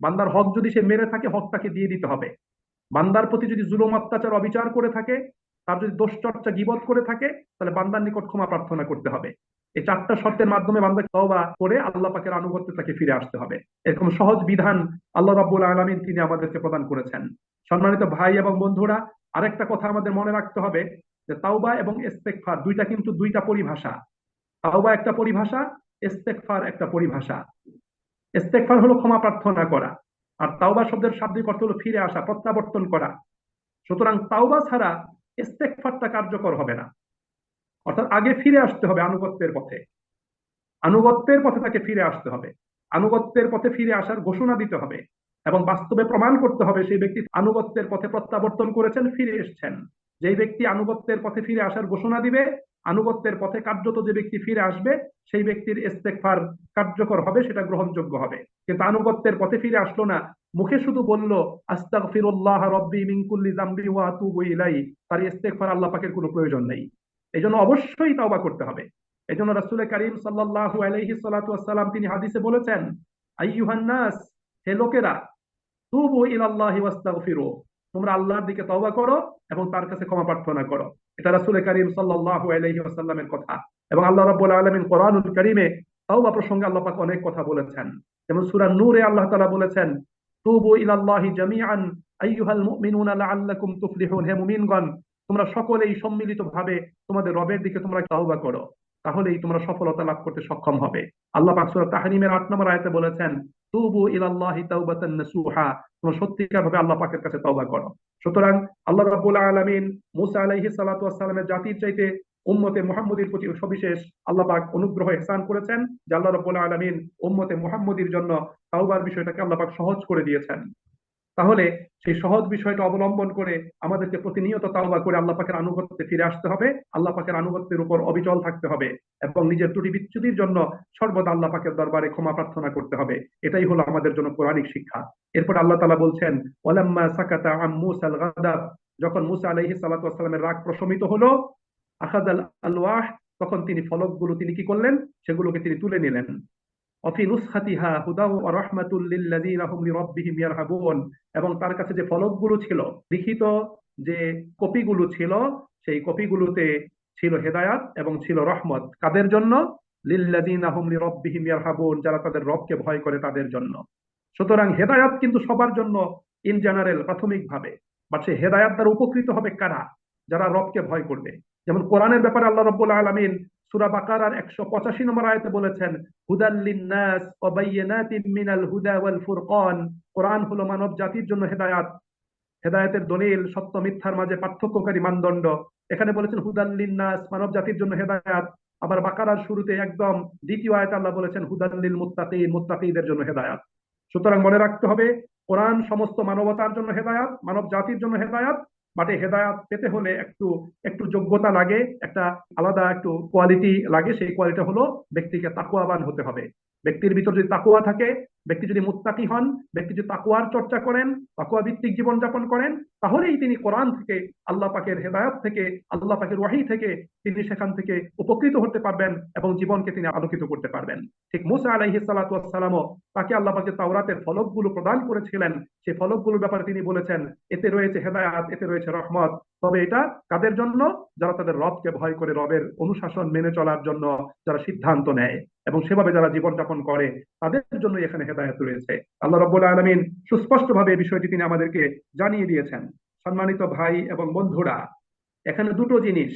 বান্দার হক যদি সে মেরে থাকে, হক তাকে দিয়ে দিতে হবে। বান্দার প্রতি যদি জুলুম, অত্যাচার, অবিচার করে থাকে, তার যদি দোষ চর্চা, গীবত করে থাকে, তাহলে বান্দার নিকট ক্ষমা প্রার্থনা করতে হবে। এই চারটা শর্তের মাধ্যমে বান্দা তওবা করে আল্লাহ পাকের আনুগত্যে তাকে ফিরে আসতে হবে। এরকম সহজ বিধান আল্লাহ রাব্বুল আলামিন তিনি আমাদেরকে প্রদান করেছেন। সম্মানিত ভাই এবং বন্ধুরা, আরেকটা কথা আমাদের মনে রাখতে হবে যে তাওবা এবং ইস্তেগফার দুইটা কিন্তু দুইটা পরিভাষা। তাওবা একটা পরিভাষা, ইস্তেগফার একটা পরিভাষা। ইস্তেগফার হলো ক্ষমা প্রার্থনা করা, আর তাওবা শব্দের শাব্দিক অর্থ হলো ফিরে আসা, প্রত্যাবর্তন করা। সুতরাং তাওবা ছাড়া ইস্তেগফারটা কার্যকর হবে না। অর্থাৎ আগে ফিরে আসতে হবে আনুগত্যের পথে, আনুগত্যের পথে তাকে ফিরে আসতে হবে, আনুগত্যের পথে ফিরে আসার ঘোষণা দিতে হবে এবং বাস্তবে প্রমাণ করতে হবে সেই ব্যক্তি আনুগত্যের পথে প্রত্যাবর্তন করেছেন, ফিরে এসেছেন। যেই ব্যক্তি আনুগত্যের পথে ফিরে আসার ঘোষণা দিবে, আনুগত্যের পথে কার্যত যে ব্যক্তি ফিরে আসবে, সেই ব্যক্তির ইস্তেগফার কার্যকর হবে, সেটা গ্রহণযোগ্য হবে। কিন্তু আনুগত্যের পথে ফিরে আসলো না, মুখে শুধু বলল আস্তাগফিরুল্লাহ রাব্বি মিন কুল্লি যামবি ওয়া আতুবু ইলাইহি, তার ইস্তেগফার আল্লাহ পাকের কোনো প্রয়োজন নেই। এই জন্য অবশ্যই তাওবা করতে হবে। এই জন্য রাসূল করিম সাল্লাল্লাহু আলাইহি সাল্লাতু ওয়াসসালাম তিনি হাদিসে বলেছেন, আইয়ুহান নাস, হে লোকেরা, তুবু ইলাল্লাহি ওয়াস্তাগফিরু, তোমরা আল্লাহর দিকে তওবা করো এবং তার কাছে ক্ষমা প্রার্থনা করো। এটা রাসূল করিম সাল্লাল্লাহু আলাইহি ওয়াসাল্লামের কথা। এবং আল্লাহ রাব্বুল আলামিন কোরআনুল কারীমে তাওবা প্রসঙ্গে আল্লাহ পাক অনেক কথা বলেছেন। যেমন সূরা নূরে আল্লাহ তাআলা বলেছেন, তুবু ইলাল্লাহি জামিআন আইয়ুহাল মুমিনুনা লাআল্লাকুম তুফলিহুন, হে মুমিনগণ, তোমরা সকলেই সম্মিলিতভাবে তোমাদের রবের দিকে তোমরা তওবা করো, তাহলেই তোমরা সফলতা লাভ করতে সক্ষম হবে। আল্লাহ পাক সূরা তাহরিমের 8 নম্বর আয়াতে বলেছেন, তুবু ইলাল্লাহি তাওবাতান নাসুহা, তোমরা সত্যিকারভাবে আল্লাহ পাকের কাছে তওবা করো। সুতরাং আল্লাহ রাব্বুল আলামিন মূসা আলাইহিস সালাতু ওয়াস সালামের জাতির চাইতে উম্মতে মুহাম্মদীর প্রতি সবিশেষ আল্লাহ পাক অনুগ্রহ ইহসান করেছেন যে আল্লাহ রাব্বুল আলামিন উম্মতে মুহাম্মদীর জন্য তাওবার বিষয়টাকে আল্লাহ পাক সহজ করে দিয়েছেন। তাহলে সেই সহজ বিষয়টা অবলম্বন করে আমাদেরকে প্রতিনিয়ত তাওবা করে আল্লাহ পাকের আনুগত্যে ফিরে আসতে হবে, আল্লাহ পাকের আনুগত্যের উপর অবিচল থাকতে হবে এবং নিজের ত্রুটি বিচ্যুতির জন্য সর্বদা আল্লাহ পাকের দরবারে ক্ষমা প্রার্থনা করতে হবে। এটাই হলো আমাদের জন্য কোরআনিক শিক্ষা। এরপর আল্লাহ তাআলা বলছেন, ওয়ালাম্মা সাকাতা আম মূসাল গাদাব, যখন মূসা আলাইহিস সালাতু ওয়াস সালামের রাগ প্রশমিত হলো, আখাযাল আলওয়াহ, তখন তিনি ফলকগুলো তিনি কি করলেন, সেগুলোকে তিনি তুলে নিলেন। অফি নুসখাতিহা হুদাও ওয়া রাহমাতুল লিল্লাযীনা হুম লিরাব্বিহিম ইয়ারহাবুন, এবং তার কাছে যে ফলকগুলো ছিল, লিখিত যে কপিগুলো ছিল, সেই কপিগুলোতে ছিল হেদায়াত এবং ছিল রহমত। কাদের জন্য? লিল্লাযীনা হুম লিরাব্বিহিম ইয়ারহাবুন, যারা তাদের রবকে ভয় করে তাদের জন্য। সুতরাং হেদায়াত কিন্তু সবার জন্য ইন জেনারেল, প্রাথমিকভাবে। বাট সেই হেদায়াত দ্বারা উপকৃত হবে কারা? যারা রবকে ভয় করবে। যেমন কোরআনের ব্যাপারে আল্লাহ রাব্বুল আলামিন সূরা বাকারার 185 নম্বর আয়াতে বলেছেন, হুদাল লিন্নাস ওয়া বায়্যিনাতিম মিনাল হুদা ওয়াল ফুরকান, কোরআন হলো মানব জাতির জন্য হেদায়াত, হেদায়েতের দলিল, সত্য মিথ্যার মাঝে পার্থক্যকারী মানদণ্ড। এখানে বলেছেন হুদাল লিন্নাস, মানব জাতির জন্য হেদায়াত। আবার বাকারার শুরুতে একদম দ্বিতীয় আয়াতে আল্লাহ বলেছেন হুদাল লিল মুত্তাকিন, মুত্তাকিদের জন্য হেদায়াত। সুতরাং মনে রাখতে হবে, কোরআন সমস্ত মানবতার জন্য হেদায়াত, মানব জাতির জন্য হেদায়াত। বাট এই হেদায়াত পেতে হলে একটু একটু যোগ্যতা লাগে, একটা আলাদা একটু কোয়ালিটি লাগে। সেই কোয়ালিটি হলো ব্যক্তিকে তাকওয়াবান হতে হবে। ব্যক্তির ভিতর যদি তাকওয়া থাকে, ব্যক্তি যদি মুত্তাকি হন, ব্যক্তি যদি তাকওয়ার চর্চা করেন, তাকওয়া ভিত্তিক জীবনযাপন করেন, তাহলেই তিনি কোরআন থেকে, আল্লাহ পাকের হেদায়াত থেকে, আল্লাহ পাকের ওয়াহী থেকে তিনি সেখান থেকে উপকৃত হতে পারবেন এবং জীবনকে তিনি আলোকিত করতে পারবেন। ঠিক মুসা আলাইহিস সালাতু ওয়াস সালামও, তাকে আল্লাহ পাকের তাওরাতের ফলকগুলো প্রদান করেছিলেন। সেই ফলকগুলোর ব্যাপারে তিনি বলেছেন, এতে রয়েছে হেদায়াত, এতে রয়েছে রহমত। তবে এটা কাদের জন্য? যারা তাদের রবকে ভয় করে, রবের অনুশাসন মেনে চলার জন্য যারা সিদ্ধান্ত নেয় এবং সেভাবে যারা জীবনযাপন করে, তাদের জন্য এখানে হেদায়েত রয়েছে। আল্লাহ রাব্বুল আলামিন সুস্পষ্টভাবে এই বিষয়টি তিনি আমাদেরকে জানিয়ে দিয়েছেন। সম্মানিত ভাই এবং বন্ধুরা, এখানে দুটো জিনিস।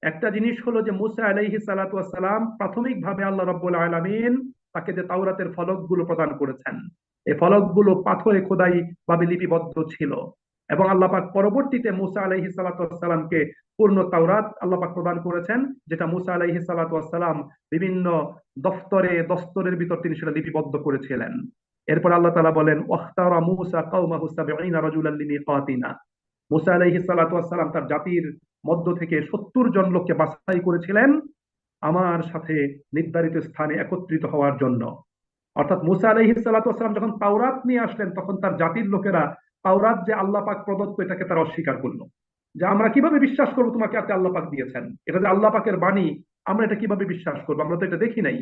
একটা জিনিস হলো যে মুসা আলাইহিস সালাতু ওয়াস সালাম প্রাথমিকভাবে আল্লাহ রাব্বুল আলামিন তাকে যে তাওরাতের ফলকগুলো প্রদান করেছেন, এই ফলকগুলো পাথরে খোদাই ভাবে লিপিবদ্ধ ছিল এবং আল্লাহ পাক পরবর্তীতে মুসা আলাইহিস সালাতু ওয়াস সালামকে পূর্ণ তাওরাত আল্লাহ পাক প্রদান করেছেন, যেটা মুসা আলাইহিস সালাতু ওয়াস সালাম বিভিন্ন দফতরে দস্তরের ভিতর তিনি সেটা লিপিবদ্ধ করেছিলেন। এরপর আল্লাহ তাআলা বলেন, ওয়াখতারা মুসা কওমাহু ৭০ রাজুলান লিমিকাতিনা, মুসা আলাইহিস সালাতু ওয়াস সালাম তার জাতির মধ্য থেকে ৭০ জন লোককে বাছাই করেছিলেন আমার সাথে নির্ধারিত স্থানে একত্রিত হওয়ার জন্য। অর্থাৎ মুসা আলাইহিস সালাতু ওয়াস সালাম যখন তাওরাত নিয়ে আসলেন, তখন তার জাতির লোকেরা তাওরাত যে আল্লাহ পাক প্রদত্ত, এটাকে তারা অস্বীকার করলো। যে আমরা কিভাবে বিশ্বাস করবো তোমাকে আজকে আল্লাহ পাক দিয়েছেন, এটা যে আল্লাহ পাকের বাণী, আমরা এটা কিভাবে বিশ্বাস করবো? আমরা তো এটা দেখি নাই,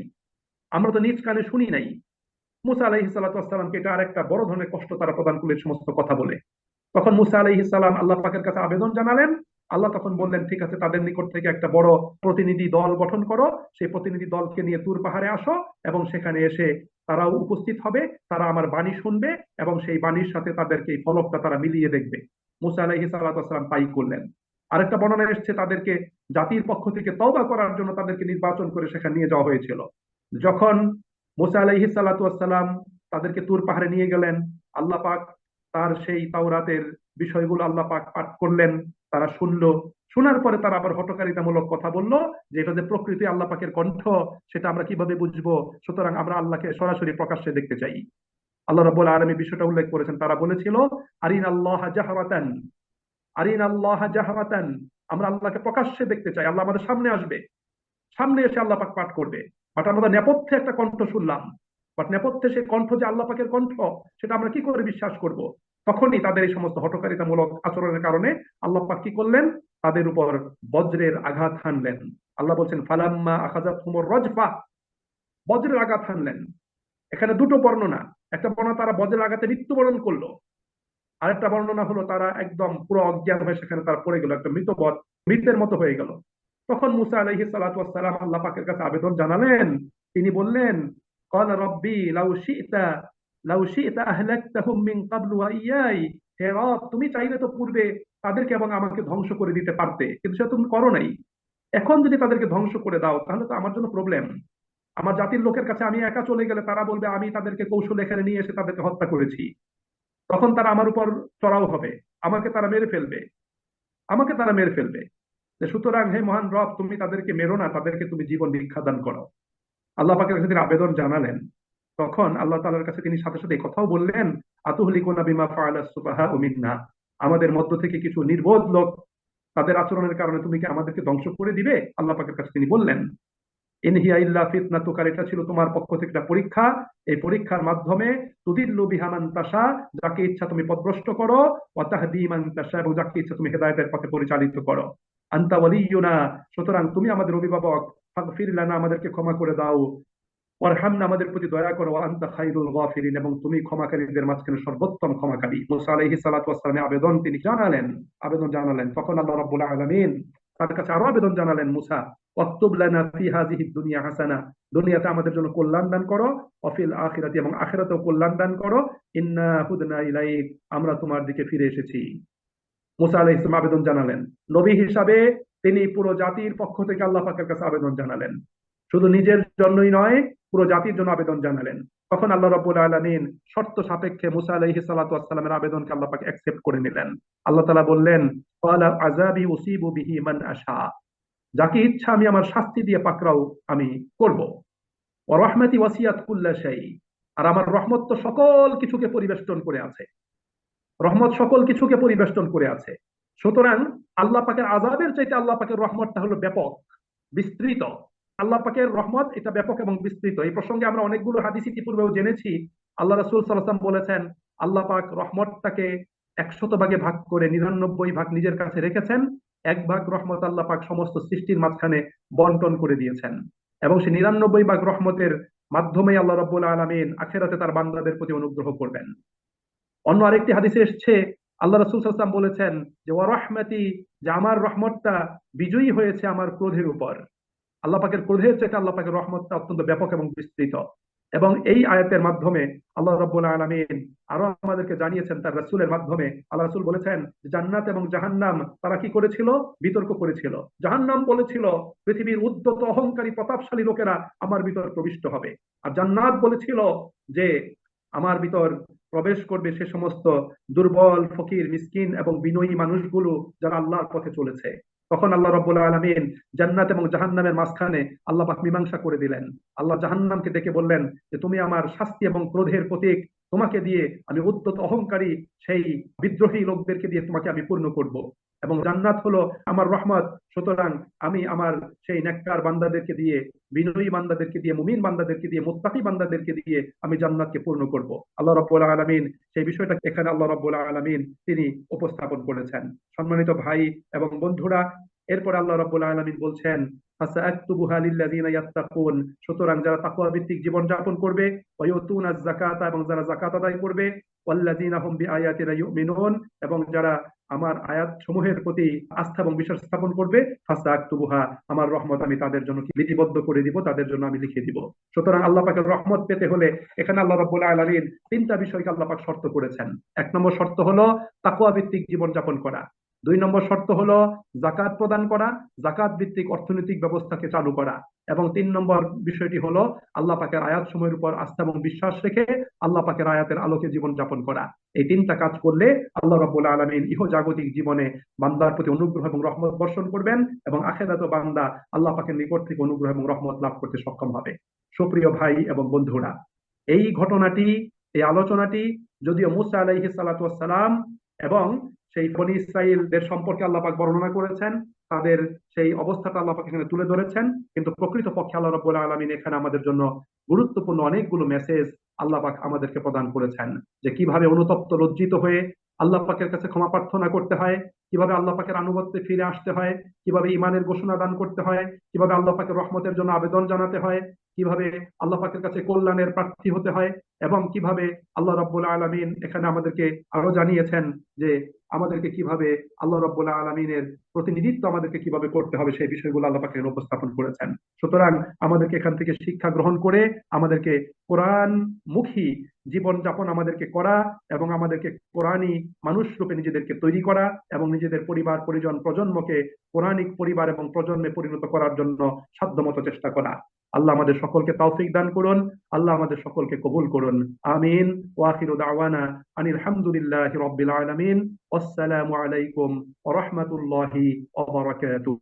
আমরা তো নিজ কানে শুনি নাই। মুসা আলাইহিস সালাতু ওয়াস সালামকে এটা আরেকটা বড় ধরনের কষ্ট তারা প্রদান করলেন সমস্ত কথা বলে। তখন মুসা আলাইহিস সালাম আল্লাহ পাকের কাছে আবেদন জানালেন। আল্লাহ তখন বললেন, ঠিক আছে, তাদের নিকট থেকে একটা বড় প্রতিনিধি দল গঠন করো, সেই প্রতিনিধি দলকে নিয়ে তুর পাহাড়ে আসো এবং সেখানে এসে তারাও উপস্থিত হবে, তারা আমার বাণী শুনবে এবং সেই বাণীর সাথে তাদেরকে এই ফলকটা তারা মিলিয়ে দেখবে। মুসা আলাইহিস সালাম তাই করলেন। আরেকটা বর্ণনা এসেছে তাদেরকে জাতির পক্ষ থেকে তওবা করার জন্য তাদেরকে নির্বাচন করে সেখানে নিয়ে যাওয়া হয়েছিল। যখন মুসা আলাইহিস সালাম তাদেরকে তুর পাহাড়ে নিয়ে গেলেন, আল্লাহ পাক তার সেই তাওরাতের বিষয়গুলো আল্লাহ পাক পাঠ করলেন, তারা শুনলো। শোনার পরে তারা আবার হটকারিতামূলক কথা বললো যে এটা যে প্রকৃতি আল্লাহ পাকের কণ্ঠ, সেটা আমরা কিভাবে বুঝবো? সুতরাং আমরা আল্লাহকে সরাসরি প্রকাশ্যে দেখতে চাই। আল্লাহ রাব্বুল আলামিন বিষয়টা উল্লেখ করেছেন। তারা বলেছিল, আরিন আল্লাহ জাহরাতান, আরিন আল্লাহ জাহরাতান, আমরা আল্লাহকে প্রকাশ্যে দেখতে চাই, আল্লাহ আমাদের সামনে আসবে, সামনে এসে আল্লাহ পাক পাঠ করবে। বাট আমরা নেপথ্যে একটা কণ্ঠ শুনলাম, বাট নেপথ্যে সেই কণ্ঠ যে আল্লাহ পাকের কণ্ঠ, সেটা আমরা কি করে বিশ্বাস করব? তখনই তাদের এই সমস্ত হঠকারিতামূলক আচরণের কারণে আল্লাহ পাক কি করলেন? তাদের উপর বজ্রের আঘাত হানলেন। আল্লাহ বলছেন, ফালাম্মা আখাযাতহুমুর রাজফা, বজ্রের আঘাত হানলেন। এখানে দুটো বর্ণনা। একটা বর্ণনা তারা বজ্রের আঘাতে মৃত্যুবরণ করলো, আরেকটা বর্ণনা হলো তারা একদম পুরো অজ্ঞান হয়ে সেখানে তারা পড়ে গেল, একটা মৃতের মতো হয়ে গেল। তখন মুসা আলাইহিস সালাতু ওয়াস সালাম আল্লাহ পাকের কাছে আবেদন জানালেন। তিনি বললেন, ক্বালা রাব্বি লাউ শি'তা আহলাকতাহুম মিন ক্বাবলু ওয়া ইয়াই, হে রব, তুমি চাইলে তো পূর্বে তাদেরকে এবং আমাকে ধ্বংস করে দিতে পারতে, কিন্তু সেটা তুমি করো নাই। এখন যদি তাদেরকে ধ্বংস করে দাও, তাহলে তো আমার জন্য প্রবলেম। আমার জাতির লোকের কাছে আমি একা চলে গেলে তারা বলবে আমি তাদেরকে কৌশলে এখানে নিয়ে এসে তাদেরকে হত্যা করেছি। তখন তারা আমার উপর চড়াও হবে, আমাকে তারা মেরে ফেলবে, আমাকে তারা মেরে ফেলবে। সুতরাং হে মহান রব, তুমি তাদেরকে মেরো না, তাদেরকে তুমি জীবন ভিক্ষা দান করো। আল্লাহ পাকের কাছে তিনি আবেদন জানালেন। তখন আল্লাহ তাআলার কাছে তিনি সাথে সাথে এই কথাও বললেন, আতুহলিকুনা বিমা ফাআলাস সুফাহাউ মিন্না, আমাদের মধ্য থেকে কিছু নির্বোধ লোক তাদের আচরণের কারণে তুমি কি আমাদেরকে ধ্বংস করে দিবে? আল্লাহ পাকের কাছে তিনি বললেন, ইন হিয়া ইল্লা ফিতনাতুকা, এটা ছিল তোমার পক্ষ থেকে একটা পরীক্ষা। এই পরীক্ষার মাধ্যমে তুদিল্লু বিহা মান তাশা, যাকে ইচ্ছা তুমি পথভ্রষ্ট করো, ওয়া তাহদি মান তাশা, এবং যাকে ইচ্ছা তুমি হেদায়েতের পথে পরিচালিত করো। আনতা ওয়ালিয়ুনা, সুতরাং তুমি আমাদের অভিভাবক, ফাগফির লানা, আমাদেরকে ক্ষমা করে দাও, ওয়ারহামনা, আমাদের প্রতি দয়া করো, ওয়া আনতা খায়রুল গাফিরিন, এবং তুমি ক্ষমাকারীদের মাঝখানে সর্বোত্তম ক্ষমাকারী। মুসা আলাইহিস সালাতু ওয়াস সালামের আবেদন তিনি জানালেন। তখন আল্লাহ রাব্বুল আলামিন তার কাছে আরো আবেদন জানালেন, মুসা ওয়াক্তুব লানা ফি হাযিহিদ দুনিয়া হাসানা, দুনিয়াতে আমাদের জন্য কল্যাণ দান করো, ওয়াফিল আখিরাতি, এবং আখিরাতেও কল্যাণ দান করো, ইন্না হুদনা ইলাইক, আমরা তোমার দিকে ফিরে এসেছি। মুসা আলাইহিস সালাম আবেদন জানালেন, নবী হিসাবে তিনি পুরো জাতির পক্ষ থেকে আল্লাহ পাকের কাছে আবেদন জানালেন, শুধু নিজের জন্যই নয়, পুরো জাতির জন্য আবেদন জানালেন। তখন আল্লাহ রাব্বুল আলামিন শর্ত সাপেক্ষে মুসা আলাইহিস সালাতু ওয়াস সালামের আবেদনকে আল্লাহ পাক অ্যাকসেপ্ট করে নিলেন। আল্লাহ তাআলা বললেন, ক্বালা আযাবি উসিবু বিহি মান আশা, যাকে ইচ্ছা আমি আমার শাস্তি দিয়ে পাকড়াও আমি করব। ওয়া রাহমাতি ওয়াসিয়াত কুল্লা শাই, আর আমার রহমত তো সকল কিছুকে পরিবেষ্টন করে আছে, রহমত সকল কিছুকে পরিবেষ্টন করে আছে। সুতরাং আল্লাহ পাকের আযাবের চাইতে আল্লাহ পাকের রহমতটা হলো ব্যাপক, বিস্তৃত। আল্লাহ পাকের রহমত এটা ব্যাপক এবং বিস্তৃত। এই প্রসঙ্গে আমরা অনেকগুলো হাদিস ইতিপূর্বেও জেনেছি। আল্লাহ রাসূল সাল্লাল্লাহু আলাইহি ওয়াসাল্লাম বলেছেন, আল্লাহ পাক রহমতটাকে 100 ভাগে ভাগ করে 99 ভাগ নিজের কাছে রেখেছেন, 1 ভাগ রহমত আল্লাহ পাক সমস্ত সৃষ্টির মাঝখানে বন্টন করে দিয়েছেন, এবং সেই 99 ভাগ রহমতের মাধ্যমে আল্লাহ রাব্বুল আলামিন আখিরাতে তার বান্দাদের প্রতি অনুগ্রহ করবেন। অন্য আরেকটি হাদিসে এসেছে, আল্লাহ রাসূল সাল্লাল্লাহু আলাইহি ওয়াসাল্লাম বলেছেন যে ওয়া রাহমাতি, যে আমার রহমতটা বিজয়ী হয়েছে আমার ক্রোধের উপর। আল্লাহ পাকের ক্রোধের চেয়ে আল্লাহ পাকের রহমতটা অত্যন্ত ব্যাপক এবং বিস্তৃত। এবং এই আয়াতের মাধ্যমে আল্লাহ রাব্বুল আলামিন আরো আমাদেরকে জানিয়েছেন তার রাসূলের মাধ্যমে। আল্লাহ রাসূল বলেছেন, জান্নাত এবং জাহান্নাম তারা কি করেছিল? বিতর্ক করেছিল। জাহান্নাম বলেছিল, পৃথিবীর উদ্ধত অহংকারী প্রতাপশালী লোকেরা আমার ভিতর প্রবিষ্ট হবে, আর জান্নাত বলেছিল যে আমার ভিতর প্রবেশ করবে সে সমস্ত দুর্বল, ফকির, মিসকিন এবং বিনয়ী মানুষগুলো যারা আল্লাহর পথে চলেছে। তখন আল্লাহ রাব্বুল আলামিন জান্নাত এবং জাহান্নামের মাঝখানে আল্লাহ পাক মীমাংসা করে দিলেন। আল্লাহ জাহান্নামকে ডেকে বললেন যে তুমি আমার শাস্তি এবং ক্রোধের প্রতীক, তোমাকে দিয়ে আমি উদ্ধত অহংকারী সেই বিদ্রোহী লোকদেরকে দিয়ে তোমাকে আমি পূর্ণ করব। এবং জান্নাত হলো আমার রহমত, সুতরাং আমি আমার সেই নেককার বান্দাদেরকে দিয়ে, বিনয়ী বান্দাদেরকে দিয়ে, মুমিন বান্দাদেরকে দিয়ে, মুত্তাকি বান্দাদেরকে দিয়ে আমি জান্নাতকে পূর্ণ করব। আল্লাহ রাব্বুল আলামিন সেই বিষয়টা এখানে আল্লাহ রাব্বুল আলামিন তিনি উপস্থাপন করেছেন। সম্মানিত ভাই এবং বন্ধুরা, এরপর আল্লাহ রাব্বুল আলামিন বলছেন, ফাসাআকতুবুহা লিল্লাযিনা ইয়াত্তাকুন, সুতরাং যারা তাকওয়া ভিত্তিক জীবন যাপন করবে, ওয়া ইউতুনাজ যাকাতা, এবং যারা যাকাত আদায় করবে, ওয়াল্লাযিনা হুম বিআয়াতিনা ইউমিনুন, এবং যারা আমার আয়াত সমূহের প্রতি আস্থা এবং বিশ্বাস স্থাপন করবে, ফাসাআকতুবুহা, আমার রহমত আমি তাদের জন্য লিপিবদ্ধ করে দিব, তাদের জন্য আমি লিখে দিব। সুতরাং আল্লাহ পাকের রহমত পেতে হলে এখানে আল্লাহ রাব্বুল আলামিন 3টা বিষয়কে আল্লাহ পাক শর্ত করেছেন। 1 নম্বর শর্ত হলো তাকওয়া ভিত্তিক জীবন যাপন করা। 2 নম্বর শর্ত হলো যাকাত প্রদান করা, যাকাত ভিত্তিক অর্থনৈতিক ব্যবস্থাকে চালু করা। এবং 3 নম্বর বিষয়টি হলো আল্লাহ পাকের আয়াত সমূহের উপর আস্থা এবং বিশ্বাস রেখে আল্লাহ পাকের আয়াতের আলোকে জীবন যাপন করা। এই 3টা কাজ করলে আল্লাহ রাব্বুল আলামিন ইহজাগতিক জীবনে বান্দার প্রতি অনুগ্রহ এবং রহমত বর্ষণ করবেন, এবং আখিরাতে বান্দা আল্লাহ পাকের নিকট থেকে অনুগ্রহ এবং রহমত লাভ করতে সক্ষম হবে। সুপ্রিয় ভাই এবং বন্ধুরা, এই ঘটনাটি, এই আলোচনাটি যদিও মুসা আলাইহিস সালাতু ওয়াস সালাম এবং সেই বনী ইসরাইলদের সম্পর্কে আল্লাহ পাক বর্ণনা করেছেন, তাদের সেই অবস্থাটা আল্লাহ পাক এখানে তুলে ধরেছেন, কিন্তু প্রকৃত পক্ষে আল্লাহ রাব্বুল আলামিন এখানে আমাদের জন্য গুরুত্বপূর্ণ অনেকগুলো মেসেজ আল্লাহ পাক আমাদেরকে প্রদান করেছেন, যে কিভাবে অনুতপ্ত লজ্জিত হয়ে আল্লাহ পাকের কাছে ক্ষমা প্রার্থনা করতে হয়, কিভাবে আল্লাহ পাকের আনুগত্যে ফিরে আসতে হয়, কিভাবে ইমানের ঘোষণা দান করতে হয়, কিভাবে আল্লাহ পাকের রহমতের জন্য আবেদন জানাতে হয়, কিভাবে আল্লাহ পাকের কাছে কল্যাণের প্রার্থী হতে হয়, এবং কিভাবে আল্লাহ রাব্বুল আলামিন এখানে আমাদেরকে আরো জানিয়েছেন যে আমাদেরকে কিভাবে আল্লাহ রাব্বুল আলামিনের প্রতিনিধিত্ব আমাদেরকে কিভাবে করতে হবে, সেই বিষয়গুলো আল্লাহ পাক এখানে উপস্থাপন করেছেন। সুতরাং আমাদেরকে এখান থেকে শিক্ষা গ্রহণ করে আমাদেরকে কোরআন মুখী জীবন যাপন আমাদেরকে করা, এবং আমাদেরকে কোরআনী মানুষ রূপে নিজেদেরকে তৈরি করা, এবং নিজেদের পরিবার পরিজন প্রজন্মকে কোরআনিক পরিবার এবং প্রজন্মে পরিণত করার জন্য সাধ্যমত চেষ্টা করা। আল্লাহ আমাদের সকলকে তৌফিক দান করুন, আল্লাহ আমাদের সকলকে কবুল করুন। আমিন। ওয়া আখিরু দাওয়ানা আনিল হামদুলিল্লাহি রাব্বিল আলামিন। আসসালামু আলাইকুম ওয়া রাহমাতুল্লাহি ওয়া বারাকাতুহু।